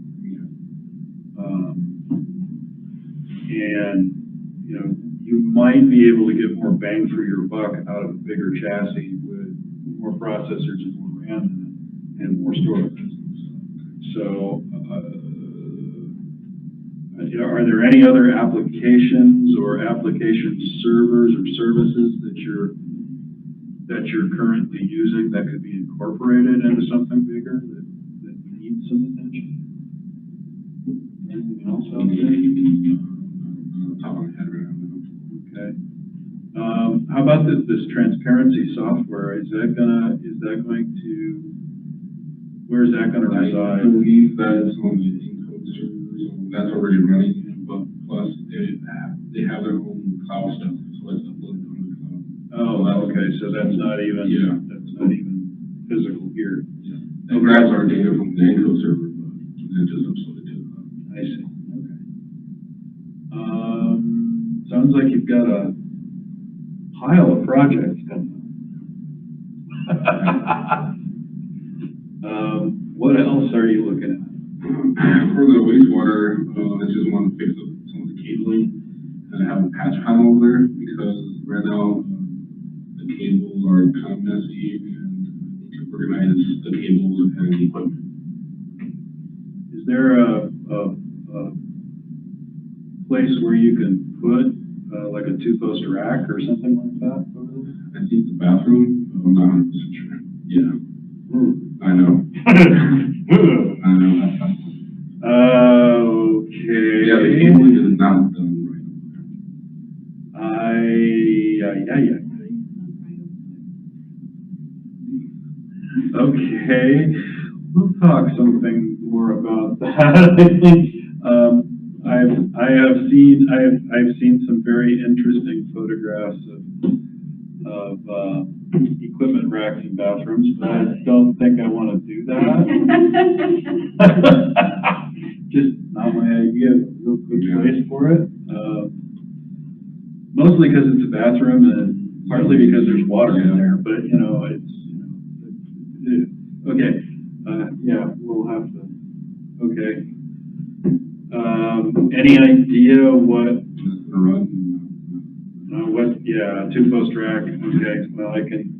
And, you know, you might be able to get more bang for your buck out of a bigger chassis with more processors and more RAM in it and more storage. So, you know, are there any other applications or application servers or services that you're currently using that could be incorporated into something bigger that needs some attention? Anything else out there? Top of my head right now. Okay. How about this transparency software? Is that going to, where is that gonna I reside? believe that is on the encode servers, that's already running, but plus they have their own cloud stuff, so it's uploaded on the cloud. Oh, okay, so that's not even, Yeah. that's not even physical here. It grabs our data from the encode server, but then just upload it to the cloud. I see, okay. Sounds like you've got a pile of projects coming up. What else are you looking at? For the wastewater, I just want to fix up some of the cabling and have a patch panel over there because right now the cables are kind of messy and I need to organize the cables and the equipment. Is there a place where you can put like a two-post rack or something like that over there? I think the bathroom, I'm not 100% sure. Yeah, I know. I know. Okay. Yeah, the cabling is not done Okay, we'll talk something more about that. I think I've seen some very interesting photographs of equipment racks in bathrooms, but I don't think I want to do that. Just not my idea of a real good place for it. Mostly because it's a bathroom and partly because there's water in there, but you know, okay. Yeah, we'll have to, okay. Any idea what, yeah, two-post rack, okay, well, I can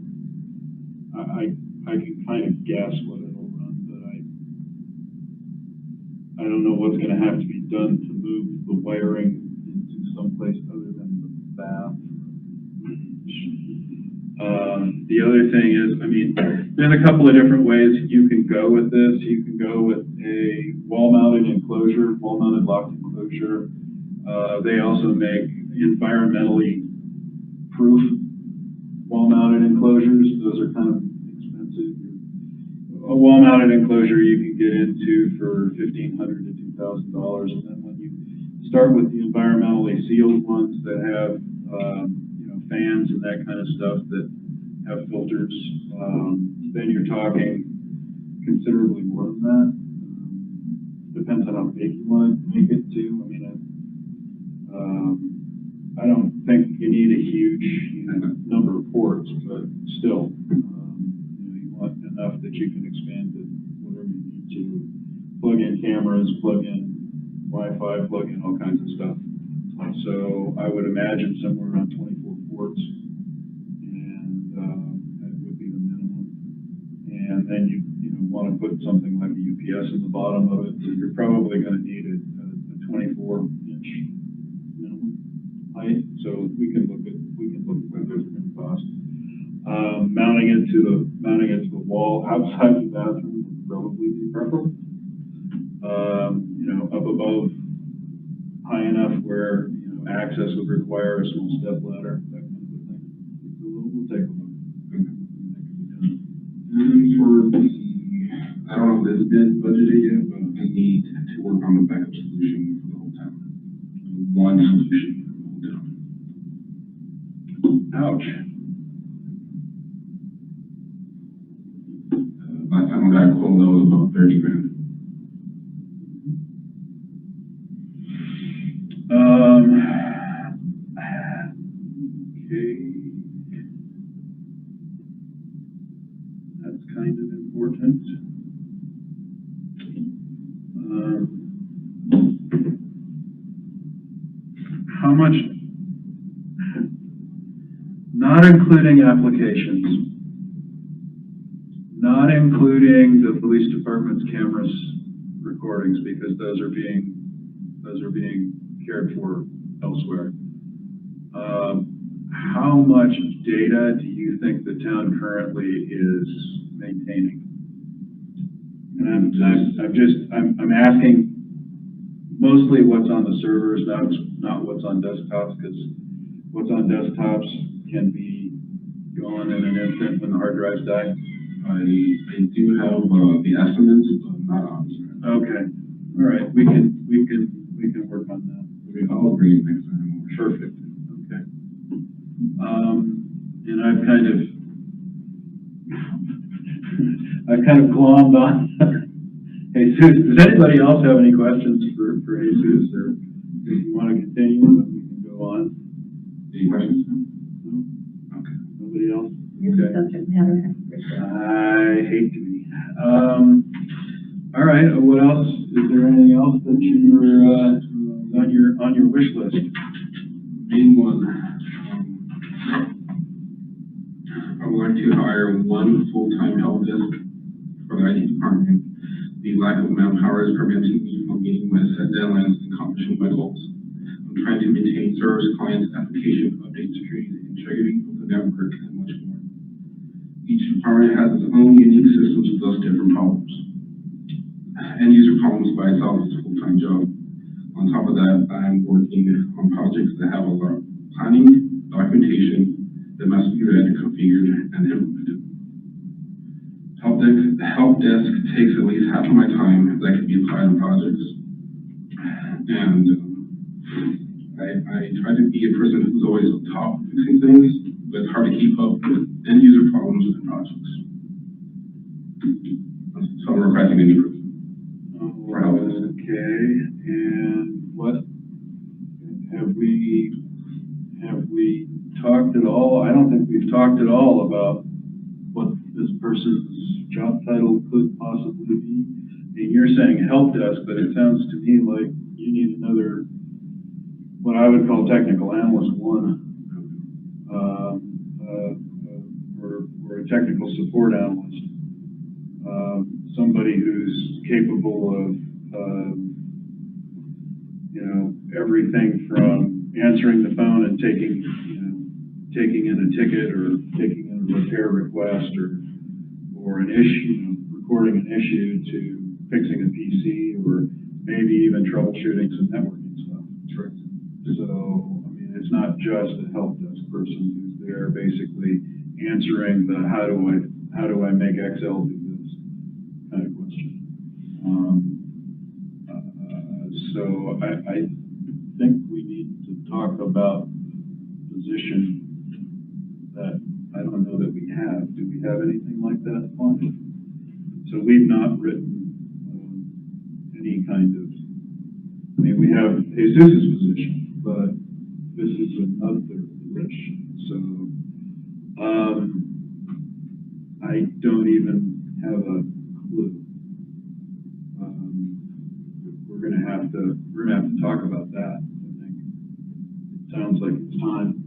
kind of guess what it'll run, but I don't know what's gonna have to be done to move the wiring into someplace other than the bath. The other thing is, I mean, there's a couple of different ways you can go with this. You can go with a wall-mounted enclosure, wall-mounted locked enclosure. They also make environmentally proof wall-mounted enclosures. Those are kind of expensive. A wall-mounted enclosure you can get into for $1,500 to $2,000, and then when you start with the environmentally sealed ones that have you know, fans and that kind of stuff that have filters, then you're talking considerably more than that. Depends on how big you want to make it too. I mean, I don't think you need a huge number of ports, but still, you know, you want enough that you can expand it whatever you need to. Plug in cameras, plug in Wi-Fi, plug in all kinds of stuff. So I would imagine somewhere around 24 ports, and that would be the minimum. And then you know, want to put something like a UPS in the bottom of it, so you're probably going to need a 24-inch minimum height. So we can look at what those are going to cost. Mounting it to the wall outside the bathroom would probably be preferable. You know, up above, high enough where, you know, access would require a small step ladder, that kind of thing. So we'll take a look. And for the, I don't know if this has been budgeted yet, but I need to work on the backup solution for the whole town. One solution for the whole town. Ouch. Last time I got a quote, that was about 30 grand. Okay. That's kind of important. How much, not including applications, not including the police department's cameras recordings, because those are being cared for elsewhere. How much data do you think the town currently is maintaining? And I'm asking mostly what's on the servers, not what's on desktops, because what's on desktops can be gone in an instant when the hard drives die. I do have, the estimates, but not honestly. Okay, all right, we can work on that. I'll bring it next time. Perfect, okay. And I've kind of glommed on Jesus. Does anybody else have any questions for Jesus, or if you want to continue, then we can go on? Any questions? No? Okay. Nobody else? Your Okay. subject matter expert. I hate to be. All right, what else? Is there anything else that you're, on your wish list? Main one, I would like to hire one full-time help desk for the IT department. The lack of manpower is preventing me from meeting my set deadlines and accomplishing my goals. I'm trying to maintain service clients, application update, security, integrity of the network, and much more. Each department has its own unique systems with those different problems. End user problems by itself is a full-time job. On top of that, I'm working on projects that have a lot of planning, documentation, that must be read, configured, and implemented. The help desk takes at least half of my time that could be applied on projects. And I try to be a person who's always on top of fixing things, but it's hard to keep up with end user problems and projects. So I'm requesting an improvement. Okay, and what, have we talked at all? I don't think we've talked at all about what this person's job title could possibly be. I mean, you're saying help desk, but it sounds to me like you need another, what I would call technical analyst one, or a technical support analyst. Somebody who's capable of, everything from answering the phone and taking in a ticket, or taking in a repair request, or an issue, recording an issue, to fixing a PC, or maybe even troubleshooting some networking stuff. Sure. So, I mean, it's not just a help desk person who's there basically answering the how do I make Excel do this kind of question. So I think we need to talk about position that I don't know that we have. Do we have anything like that, Juan? So we've not written any kind of, I mean, we have Jesus' position, but this is another position. So I don't even have a clue. We're gonna have to talk about that. I think it sounds like it's time.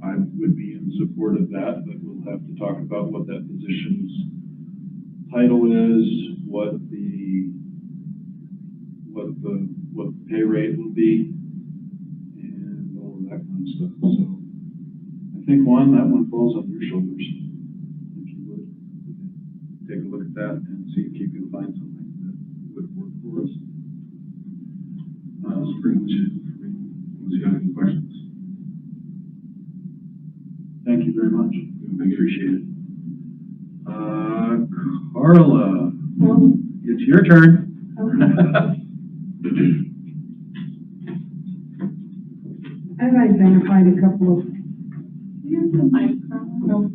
I would be in support of that, but we'll have to talk about what that position's title is, what the pay rate will be, and all of that kind of stuff. So I think, Juan, that one falls on your shoulders, if you would. Take a look at that and see if you can find something that would work for us. That's pretty much it for me. Unless you have any questions. Thank you very much. Thank you. Appreciate it. Carla, Well, it's your turn. I've identified a couple of, Here's the microphone.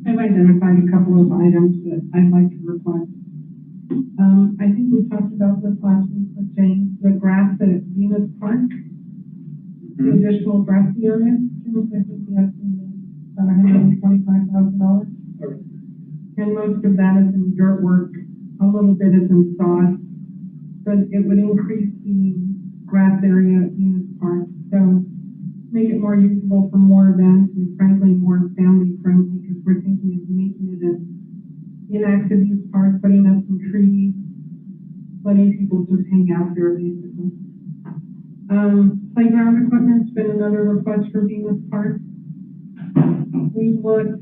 I've identified a couple of items that I'd like to request. I think we talked about this last week with James, the grass at Venus Park, the additional grassy area. James, I think we estimated about $125,000. And most of that is in dirt work, a little bit is in sod, but it would increase the grass area at Venus Park. So make it more usable for more events and frankly more family friendly because we're thinking of making it an inactive use park, putting up some trees, letting people just hang out there basically. Playground equipment's been another request for Venus Park. We looked,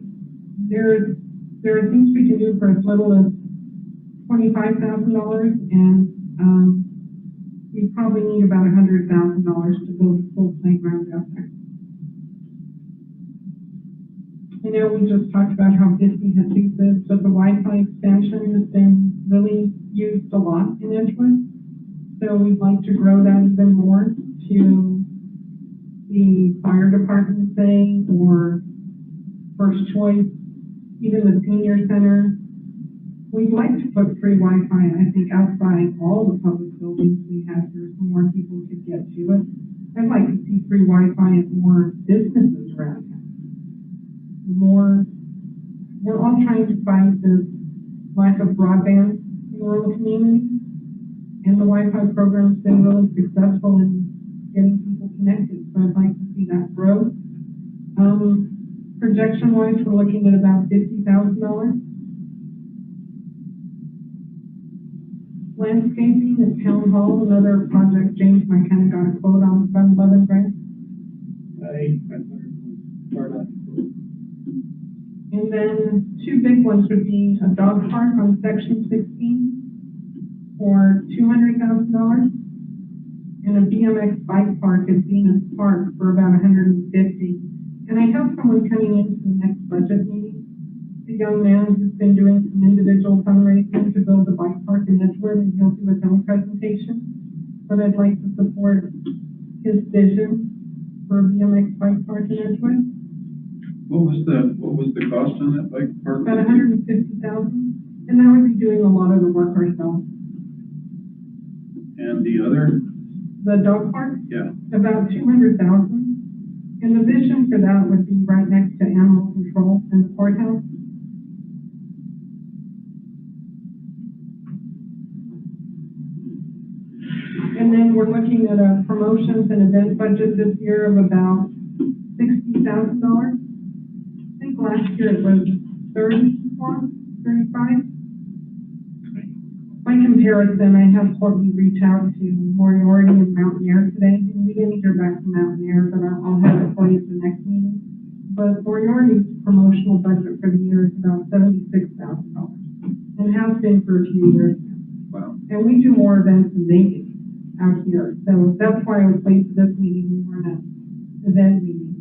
there are things we can do for as little as $25,000 and we probably need about $100,000 to build a full playground out there. I know we just talked about how busy has used this, but the Wi-Fi expansion has been really used a lot in Edgewood. So we'd like to grow that even more to the fire department thing or First Choice, even the senior center. We'd like to put free Wi-Fi, I think, outside all the public buildings we have here so more people could get to it. I'd like to see free Wi-Fi at more businesses around town. We're all trying to fight this lack of broadband in rural communities, and the Wi-Fi program's been really successful in getting people connected, so I'd like to see that grow. Projection-wise, we're looking at about $50,000. Landscaping at Town Hall, another project James and I kind of got a quote on from 11 grant. And then two big ones would be a dog park on section 16 for $200,000 and a BMX bike park at Venus Park for about $150,000. And I have someone coming into the next budget meeting, a young man who's been doing some individual fundraising to build a bike park in Edgewood, and he'll do his own presentation. But I'd like to support his vision for a BMX bike park in Edgewood. What was the cost on that bike park? About $150,000, and that would be doing a lot of the work ourselves. And the other? The dog park? Yeah. About $200,000. And the vision for that would be right next to animal control in the courthouse. And then we're looking at a promotions and event budget this year of about $60,000. I think last year it was 34, 35. By comparison, I have Courtney reach out to Moriarty and Mountaineer today, and we didn't hear back from Mountaineer, but I'll have it for you at the next meeting. But Moriarty's promotional budget for the year is about $76,000, and has been for a few years now. Wow. And we do more events than they do out here, so that's why I was late for this meeting. We weren't at an event meeting.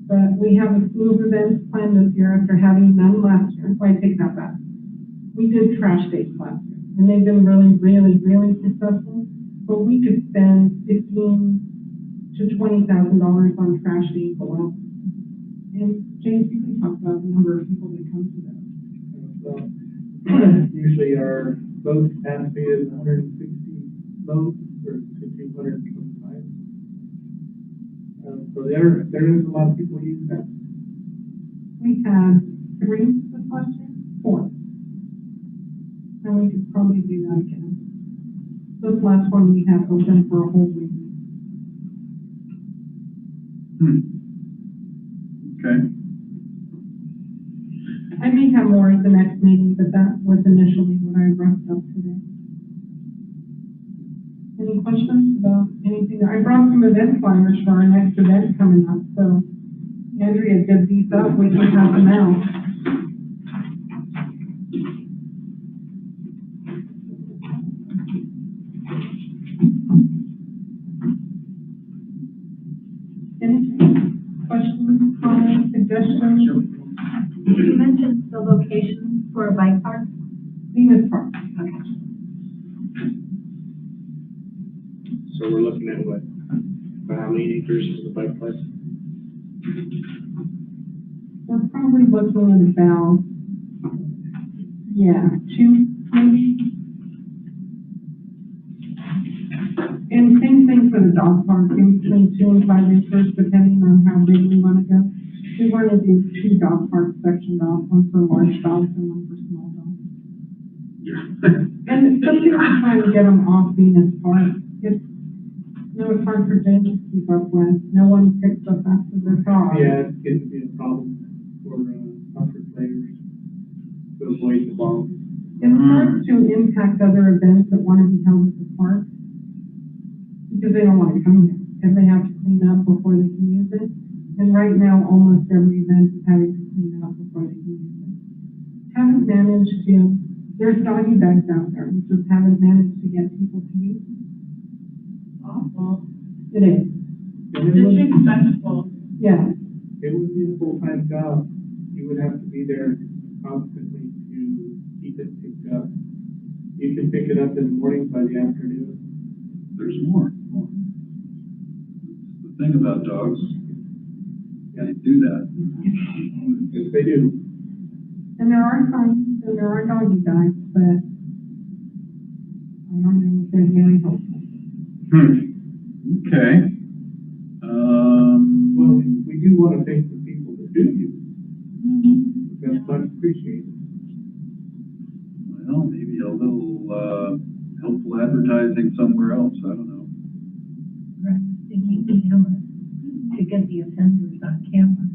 But we have a slew of events planned this year after having none last year, so I take that back. We did trash days last year, and they've been really, really, really successful. But we could spend $15,000 to $20,000 on trash days alone. And James, you can talk about the number of people that come to that. So usually our boat capacity is 160 boats or 1,525. So there is a lot of people use that. We had 3 this last year, 4. And we could probably do that again. This last one we had open for a whole week. Okay. I may have more at the next meeting, but that was initially what I brought up today. Any questions about anything? I brought some event flyers for our next event coming up, so Andrea did these up, we can have them out. Any questions, comments, suggestions? You mentioned the location for a bike park. Venus Park. Okay. So we're looking at what, about how many acres is the bike park? We're probably looking at about, 2 maybe. And same thing for the dog park, in between 2 and 5 acres, depending on how big we wanna go. We wanna do 2 dog parks sectioned off, one for large dogs and one for small dogs. And some people are trying to get them off Venus Park. It's hard for Jen to keep up with. No one picks up after their dog. Yeah, it's getting to be a problem for, soccer players to avoid the ball. It starts to impact other events that want to be held at the park because they don't want to come here and they have to clean up before they can use it. And right now, almost every event is having to clean up before they can use it. Haven't managed to, there's doggy bags out there, we just haven't managed to get people to use them. Awful. It is, Disrespectful. yeah. It would be a full-time job. You would have to be there constantly to keep it picked up. You can pick it up in the morning by the afternoon. There's more. The thing about dogs, they do that. Yes, they do. And there are signs, and there are doggy bags, but I don't know if they're very helpful. Okay. Well, we do want to thank the people that do use it. That's much appreciated. Well, maybe a little, helpful advertising somewhere else, I don't know. They need the camera to get the offenders on camera.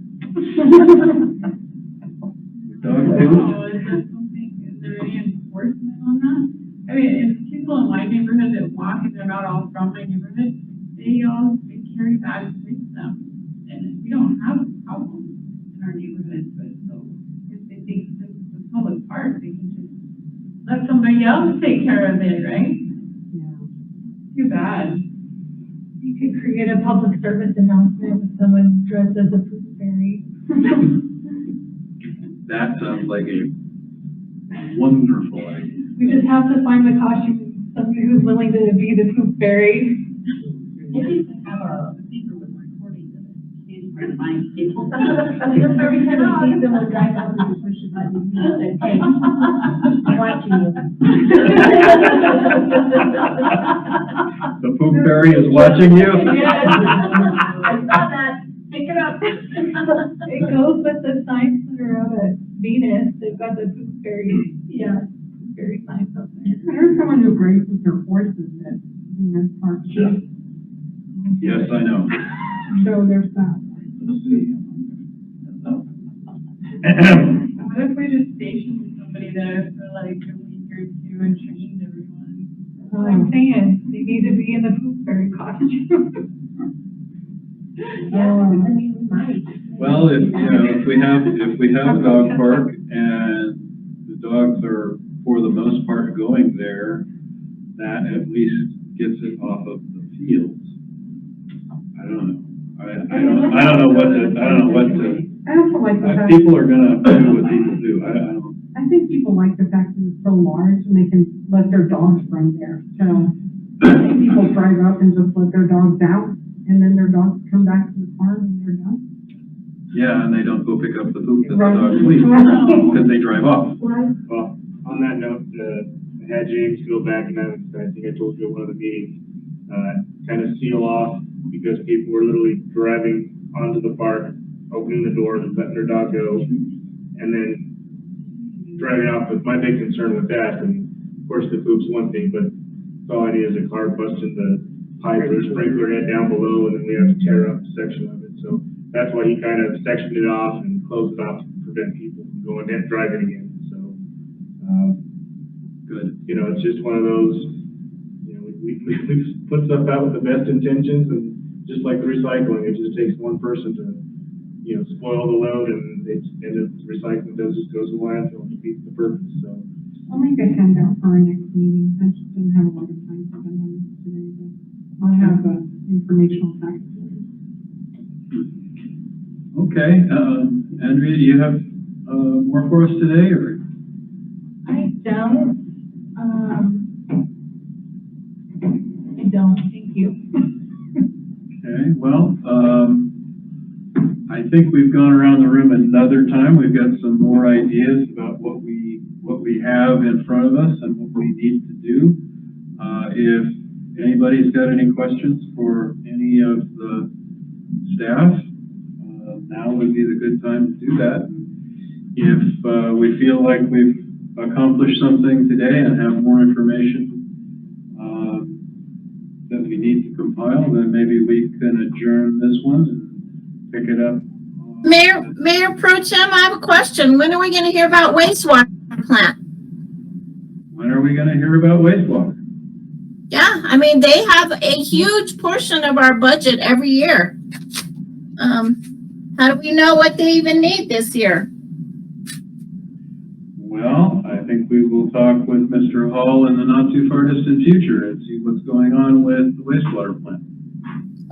Dog Oh, too? is there something, is there any enforcement on that? I mean, if people in my neighborhood that walk and they're not all from my neighborhood, they carry bags with them. And we don't have a problem in our neighborhood, but so if they think this is a public park, they can just let somebody else take care of it, right? Yeah. Too bad. You could create a public service announcement with someone dressed as a poop fairy. That sounds like a wonderful idea. We just have to find the costume, somebody who's willing to be the poop fairy. Maybe you can have a speaker with recording of it, in front of my people. Just every time we see them, we'll drive over and push the button and say, hey, I'm watching you. The poop fairy is watching you? Yes. I saw that. Pick it up. It goes with the signs that are out at Venus. They've got the poop fairy, poop fairy signs up there. There's someone who graces their horses at Venus Park. Yeah. Yes, I know. So there's that. What if we just stationed somebody there for like a week or two and trained everyone? That's what I'm saying. They need to be in the poop fairy costume. Yeah, I mean, we might. Well, if we have a dog park and the dogs are, for the most part, going there, that at least gets it off of the fields. I don't know. I don't know what to, I also like the fact, people are gonna do what people do. I don't. I think people like the fact that it's so large and they can let their dogs run there. So I think people drive up and just let their dogs out and then their dogs come back to the farm and they're done. Yeah, and they don't go pick up the poop that the Right. dogs leave, because they drive off. Right. Well, on that note, I had James go back and I think I told you at one of the meetings, kind of seal off because people were literally driving onto the park, opening the doors and letting their dog go, and then driving off. With my big concern with that, and of course the poop's one thing, but the whole idea is a car busting the pipe or sprinkler head down below, and then we have to tear up a section of it. So that's why he kind of sectioned it off and closed it off to prevent people from going and driving again. So, Good. you know, it's just one of those, you know, we put stuff out with the best intentions, and just like the recycling, it just takes one person to, you know, spoil the load, and the recycling does just goes to landfill and defeats the purpose. So, I'll make a handout for our next meeting. I just didn't have a lot of time for them on this today, but I'll have the informational package. Okay, Andrea, do you have, more for us today, or? I don't, thank you. Okay, well, I think we've gone around the room another time. We've got some more ideas about what we have in front of us and what we need to do. If anybody's got any questions for any of the staff, now would be the good time to do that. If we feel like we've accomplished something today and have more information that we need to compile, then maybe we can adjourn this one and pick it up. Mayor Pro Tem, I have a question. When are we gonna hear about wastewater plant? When are we gonna hear about wastewater? Yeah, I mean, they have a huge portion of our budget every year. How do we know what they even need this year? Well, I think we will talk with Mr. Hall in the not too far distant future and see what's going on with the wastewater plant.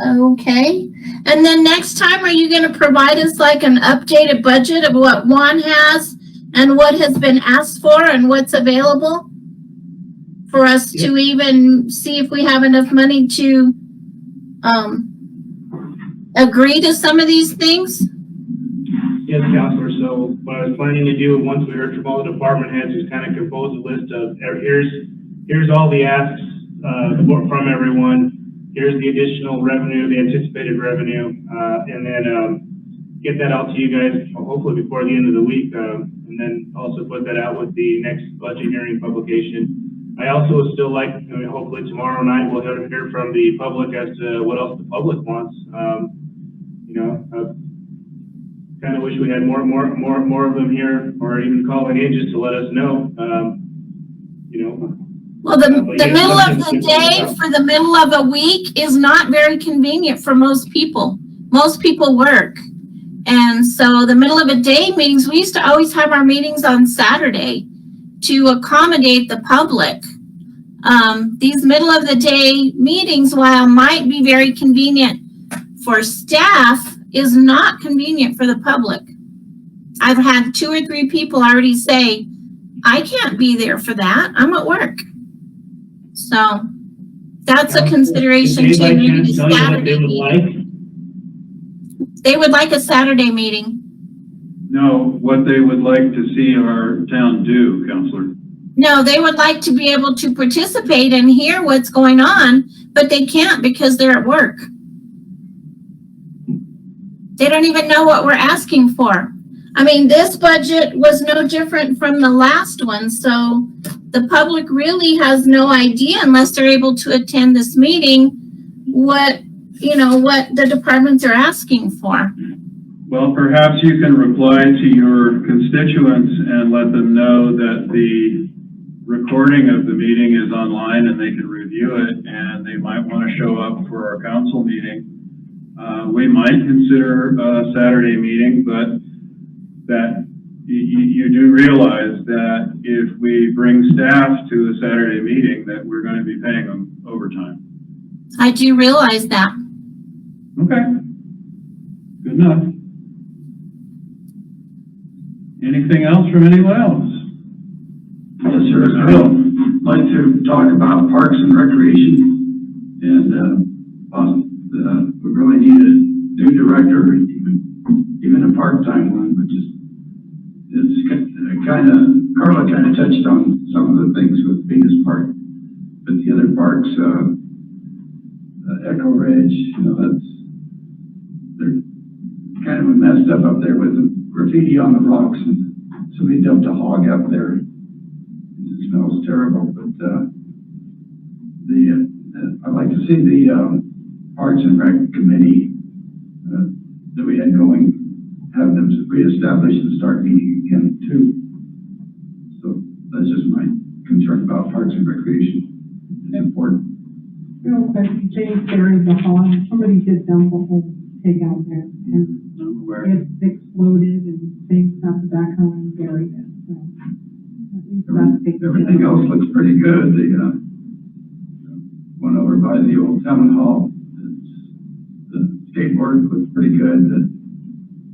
Okay, and then next time, are you gonna provide us like an updated budget of what Juan has and what has been asked for and what's available? For us to even see if we have enough money to, agree to some of these things? Yes, Counselor, so what I was planning to do, once we heard from all the department heads, is kind of compose a list of, here's all the asks, from everyone. Here's the additional revenue, the anticipated revenue, and then, get that out to you guys, hopefully before the end of the week, and then also put that out with the next budget hearing publication. I also would still like, hopefully tomorrow night, we'll hear from the public as to what else the public wants. Kind of wish we had more of them here, or even calling in just to let us know, Well, the middle of the day for the middle of a week is not very convenient for most people. Most people work. And so the middle of a day meetings, we used to always have our meetings on Saturday to accommodate the public. These middle of the day meetings, while might be very convenient for staff, is not convenient for the public. I've had 2 or 3 people already say, I can't be there for that. I'm at work. So that's a consideration too. Maybe the Saturday meeting. They would like a Saturday meeting. No, what they would like to see our town do, Counselor. No, they would like to be able to participate and hear what's going on, but they can't because they're at work. They don't even know what we're asking for. I mean, this budget was no different from the last one, so the public really has no idea unless they're able to attend this meeting what the departments are asking for. Well, perhaps you can reply to your constituents and let them know that the recording of the meeting is online and they can review it, and they might want to show up for our council meeting. We might consider a Saturday meeting, but that you do realize that if we bring staff to a Saturday meeting, that we're going to be paying them overtime. I do realize that. Okay. Good enough. Anything else from anyone else? Yes, sir. I'd like to talk about parks and recreation, and we really need a new director, even a part-time one, but it's kind of, Carla kind of touched on some of the things with Venus Park, but the other parks, Echo Ridge, they're kind of messed up there with the graffiti on the rocks, and somebody dumped a hog up there. It smells terrible, but I'd like to see the Parks and Rec Committee that we had going, have them reestablished and start meeting again too. So that's just my concern about Parks and Recreation. It's important. Real quick, James buried the hog. Somebody did dump a whole pig out there, and I'm aware. it exploded, and things got the backhoe and buried it. So Everything else looks pretty good. The one over by the old town hall, the skateboard looks pretty good. The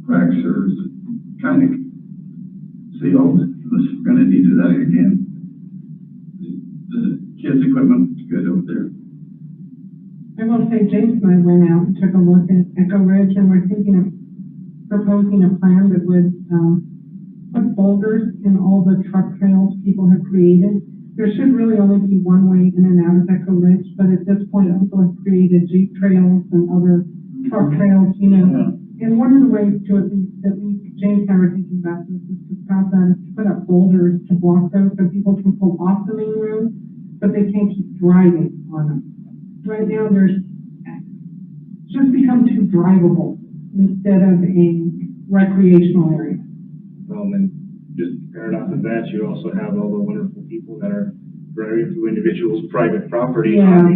cracks are kind of sealed. We're going to need that again. The kids' equipment is good over there. I will say, James and I went out and took a look at Echo Ridge, and we're thinking of proposing a plan that would put boulders in all the truck trails people have created, there should really only be one way in and out of Echo Ridge, but at this point, people have created Jeep trails and other truck trails, you know. And one of the ways to at least James and I were thinking about this, is to stop that, is to put up boulders to block those so people can pull off the main road, but they can't keep driving on them. Right now, it's just become too drivable instead of a recreational area. And just paired off of that, you also have all the wonderful people that are driving through individuals' private property on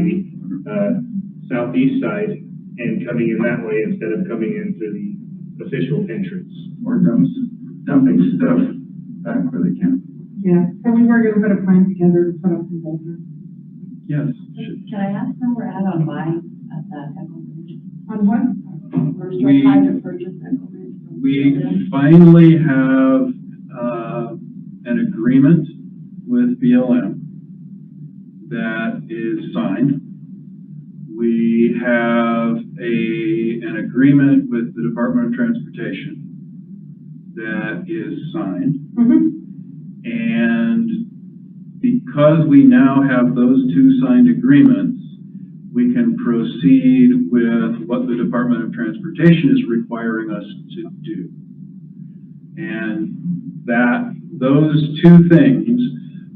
the southeast side and coming in that way instead of coming in through the official entrance. Or dumping stuff back where they can. Yeah, so we were gonna put a plan together to put up some boulders. Yes. Can I ask where we're at on buying at that Echo Ridge? On what? We're still trying to purchase Echo Ridge. We finally have, an agreement with BLM that is signed. We have an agreement with the Department of Transportation that is signed. And because we now have those two signed agreements, we can proceed with what the Department of Transportation is requiring us to do. And those two things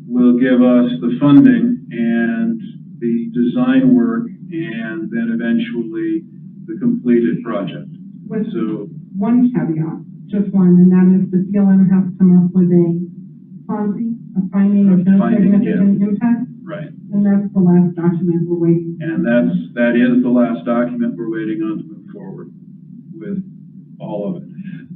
will give us the funding and the design work and then eventually the completed project. With So, one caveat, just one, and that is the BLM has come up with a FONSI, a finding of no Finding, significant impact, right. and that's the last document we're waiting for. And that is the last document we're waiting on to move forward with all of it.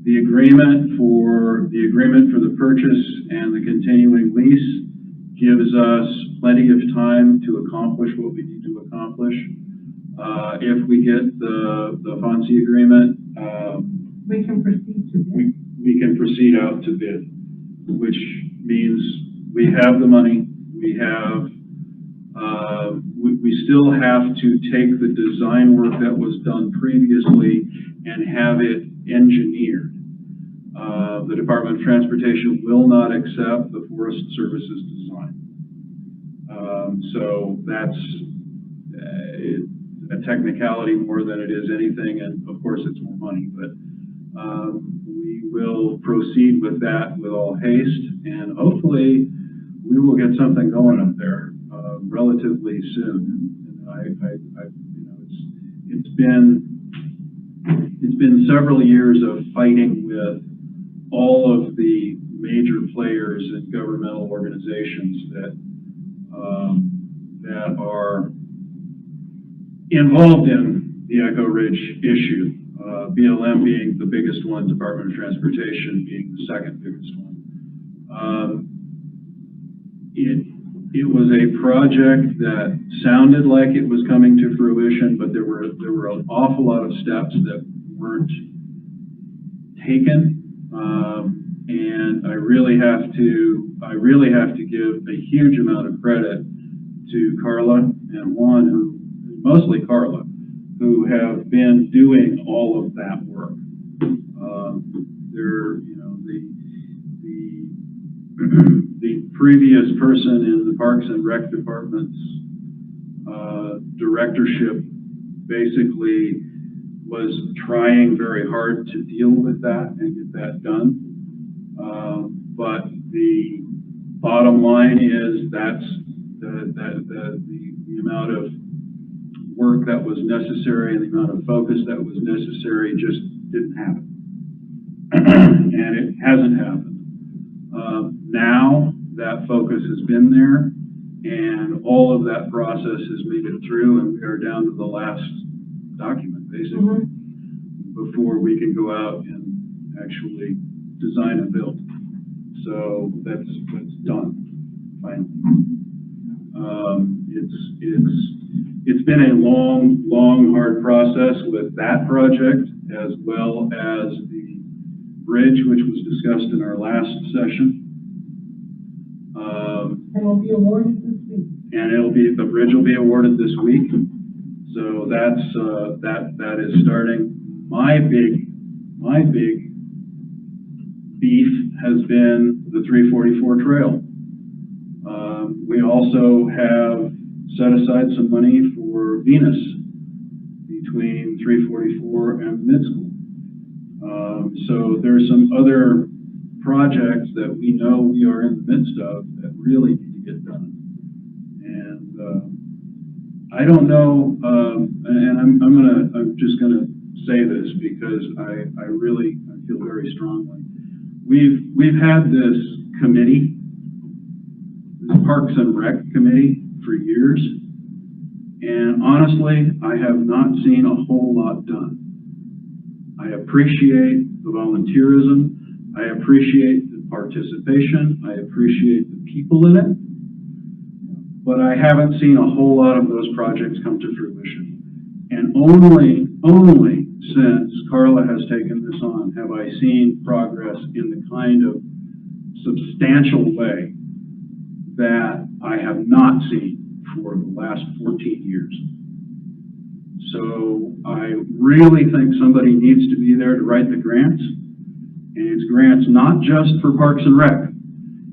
The agreement for the purchase and the continuing lease gives us plenty of time to accomplish what we need to accomplish. If we get the FONSI agreement, We can proceed to bid. we can proceed out to bid, which means we have the money, we have, we still have to take the design work that was done previously and have it engineered. The Department of Transportation will not accept the Forest Service's design. So that's a technicality more than it is anything, and of course it's more money, but we will proceed with that with all haste, and hopefully we will get something going up there relatively soon. And it's been several years of fighting with all of the major players and governmental organizations that are involved in the Echo Ridge issue. BLM being the biggest one, Department of Transportation being the second biggest one. It was a project that sounded like it was coming to fruition, but there were an awful lot of steps that weren't taken. And I really have to give a huge amount of credit to Carla and Juan, mostly Carla, who have been doing all of that work. The previous person in the Parks and Rec Department's directorship basically was trying very hard to deal with that and get that done. But the bottom line is that's the amount of work that was necessary and the amount of focus that was necessary just didn't happen. And it hasn't happened. Now that focus has been there and all of that process has made it through, and we are down to the last document basically before we can go out and actually design and build. So that's done finally. It's been a long, hard process with that project as well as the bridge, which was discussed in our last session. And it'll be awarded this week. And the bridge will be awarded this week. So that is starting. My big beef has been the 344 trail. We also have set aside some money for Venus between 344 and mid school. So there's some other projects that we know we are in the midst of that really need to get done. And I don't know, and I'm just gonna say this because I really feel very strongly. We've had this committee, this Parks and Rec committee, for years, and honestly, I have not seen a whole lot done. I appreciate the volunteerism, I appreciate the participation, I appreciate the people in it, but I haven't seen a whole lot of those projects come to fruition. And only since Carla has taken this on have I seen progress in the kind of substantial way that I have not seen for the last 14 years. So I really think somebody needs to be there to write the grants. And it's grants not just for Parks and Rec.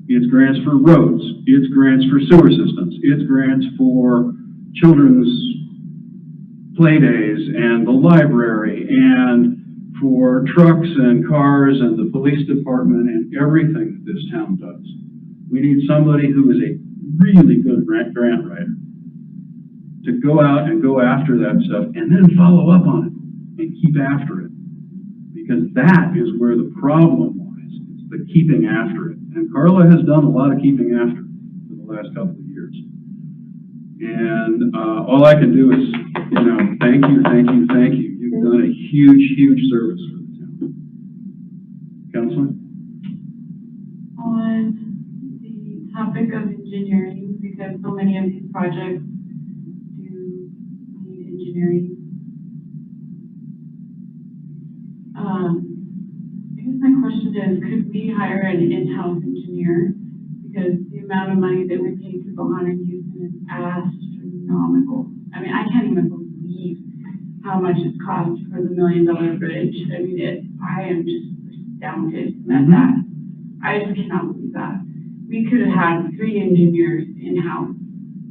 It's grants for roads. It's grants for sewer systems. It's grants for children's play days and the library and for trucks and cars and the police department and everything that this town does. We need somebody who is a really good grant writer to go out and go after that stuff and then follow up on it and keep after it. Because that is where the problem lies. It's the keeping after it. And Carla has done a lot of keeping after it for the last couple of years. And all I can do is, thank you, thank you, thank you. You've done a huge service for the town. Counselor? On the topic of engineering, because so many of these projects do need engineering. I guess my question is, could we hire an in-house engineer? Because the amount of money that we pay to Bohan and Houston is astronomical. I mean, I can't even believe how much it cost for the $1 million bridge. I mean, I am just astounded at that. I just cannot believe that. We could have had 3 engineers in-house,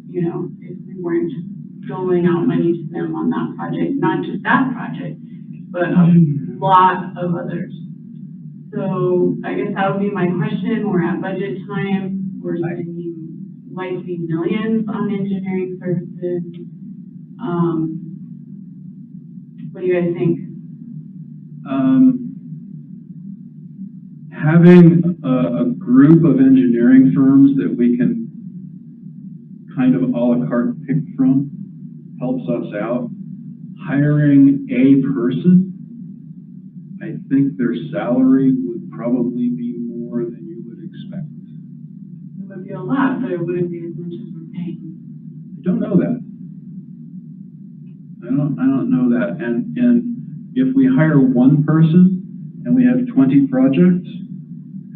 if we weren't doling out money to them on that project, not just that project, but a lot of others. So I guess that would be my question. We're at budget time. We're spending likely millions on engineering services. What do you guys think? Having a group of engineering firms that we can kind of a la carte pick from helps us out. Hiring a person, I think their salary would probably be more than you would expect. It would be a lot, but it wouldn't be as much as we're paying. I don't know that. I don't know that. And if we hire one person and we have 20 projects,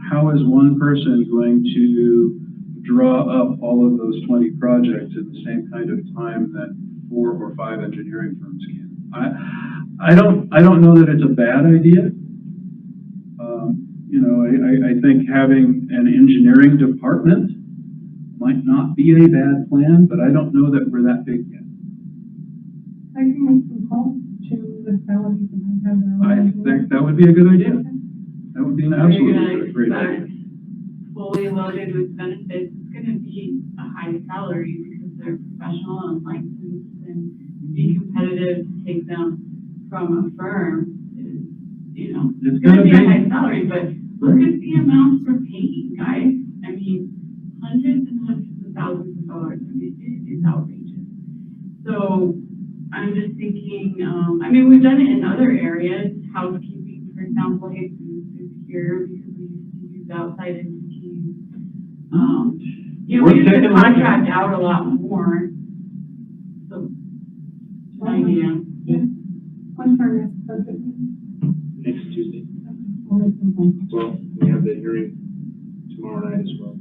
how is one person going to draw up all of those 20 projects in the same kind of time that 4 or 5 engineering firms can? I don't know that it's a bad idea. I think having an engineering department might not be a bad plan, but I don't know that we're that big yet. I can make some calls to the salaries and have their own. I think that would be a good idea. That would be an absolutely great You're idea. gonna expect fully loaded with benefits, it's gonna be a high salary because they're professional and licensed, and to be competitive to take them from a firm is, it's gonna be a high salary, but look at the amounts we're paying, guys. I mean, hundreds and hundreds of thousands of dollars. I mean, it is outrageous. So I'm just thinking, we've done it in other areas, housekeeping, for example, Jesus is here because we used to use outside entities. We used to contract out a lot more. So, just an idea. When's our next budget? Next Tuesday. I'll make some calls. Well, we have the hearing tomorrow night as well.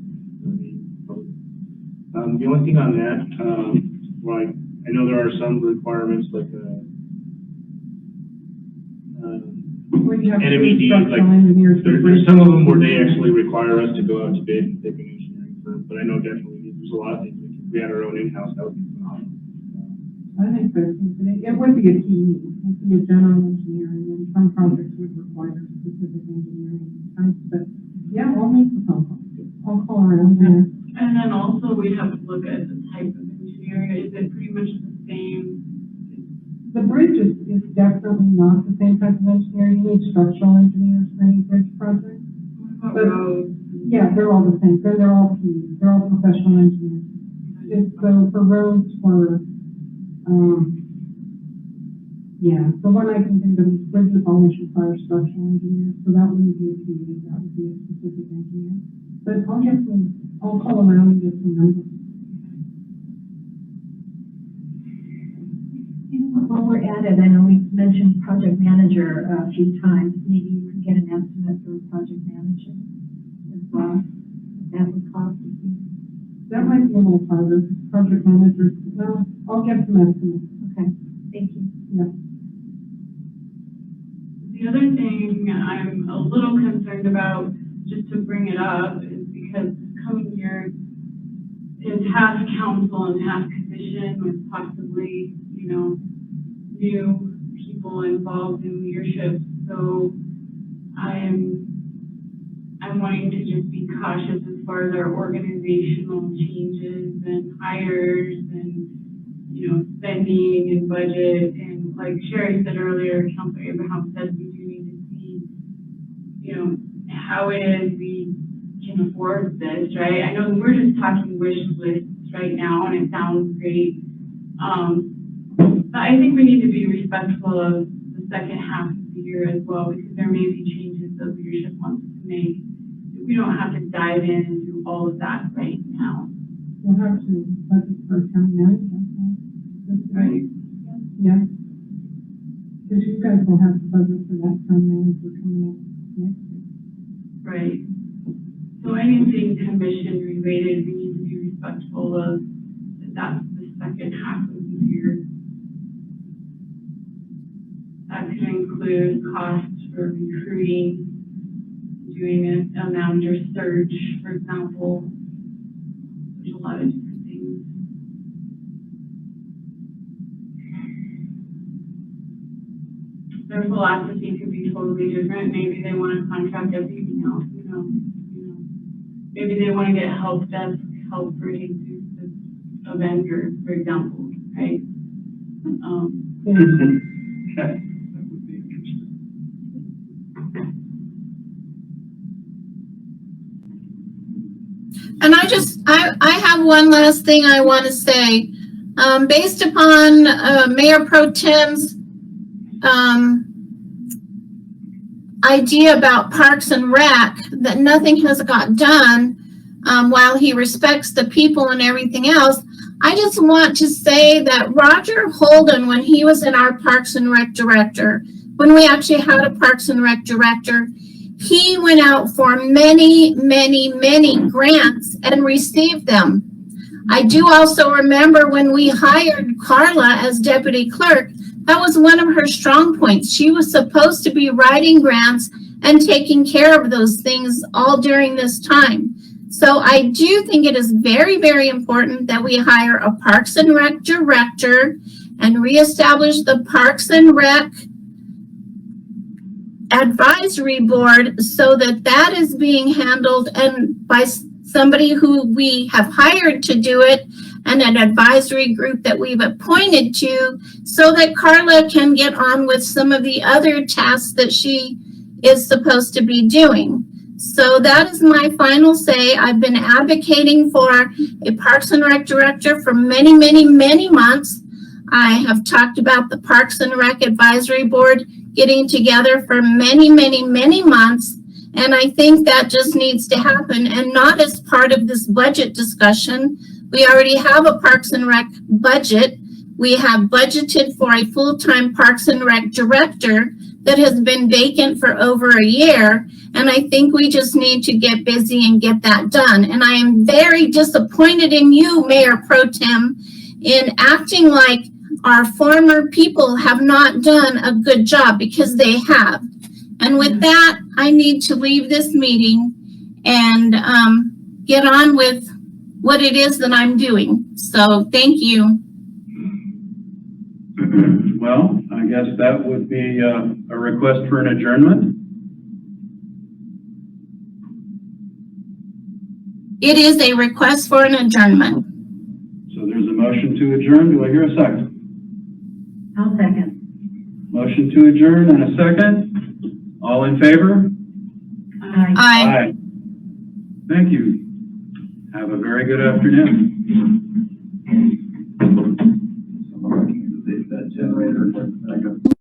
The only thing on that, I know there are some requirements like, Where you have to NMED, do structural like, engineers. there's some of them where they actually require us to go out to bid and pick an engineering firm, but I know definitely there's a lot of things if we had our own in-house, that would be phenomenal. I think so, it would be a key, it'd be a general engineering, and some projects would require specific engineering types, but yeah, I'll make the phone call. I'll call around there. And then also we have to look at the type of engineering. Is it pretty much the same? The bridge is definitely not the same type of engineering, you need structural engineers for any bridge project. What about But- roads? Yeah, they're all the same, they're all Ps, they're all professional engineers. So for roads, yeah, the one I can think of is bridges always require structural engineers, so that wouldn't be a PE, that would be a specific engineer. But I'll call around and get some numbers. You know what, while we're at it, I know we've mentioned project manager a few times. Maybe you could get an estimate for project manager as well. That would cost you. That might be a little harder, project managers, well, I'll get some estimates. Okay, thank you. Yeah. The other thing I'm a little concerned about, just to bring it up, is because this coming year is half council and half commission with possibly, you know, new people involved in leadership. So I'm wanting to just be cautious as far as our organizational changes and hires and, you know, spending and budget. And like Sherry said earlier, Councilor Abraham said, we do need to see, you know, how it is we can afford this, right? I know we're just talking wish lists right now and it sounds great. But I think we need to be respectful of the second half of the year as well, because there may be changes that leadership wants to make. We don't have to dive in and do all of that right now. We'll have to budget for town management. Right. Yeah. Because you guys will have to budget for that town manager coming up next year. Right. So anything commission related, we need to be respectful of that. That's the second half of the year. That could include costs for recruiting, doing a manager search, for example. There's a lot of different things. Their philosophy could be totally different. Maybe they want to contract everything else, you know. Maybe they want to get help desk help for Jesus as a vendor, for example, right? That would be interesting. And I have one last thing I want to say. Based upon Mayor Pro Tem's idea about Parks and Rec, that nothing has got done while he respects the people and everything else, I just want to say that Roger Holden, when he was in our Parks and Rec director, when we actually had a Parks and Rec director, he went out for many, many, many grants and received them. I do also remember when we hired Carla as deputy clerk, that was one of her strong points. She was supposed to be writing grants and taking care of those things all during this time. So I do think it is very, very important that we hire a Parks and Rec director and reestablish the Parks and Rec advisory board so that that is being handled and by somebody who we have hired to do it and an advisory group that we've appointed to, so that Carla can get on with some of the other tasks that she is supposed to be doing. So that is my final say. I've been advocating for a Parks and Rec director for many, many, many months. I have talked about the Parks and Rec Advisory Board getting together for many, many, many months. And I think that just needs to happen, and not as part of this budget discussion. We already have a Parks and Rec budget. We have budgeted for a full-time Parks and Rec director that has been vacant for over a year. And I think we just need to get busy and get that done. And I am very disappointed in you, Mayor Pro Tem, in acting like our former people have not done a good job, because they have. And with that, I need to leave this meeting and get on with what it is that I'm doing. So thank you. Well, I guess that would be a request for an adjournment. It is a request for an adjournment. So there's a motion to adjourn. Do I hear a second? I'll second. Motion to adjourn and a second. All in favor? Aye. Thank you. Have a very good afternoon. That generator, back up.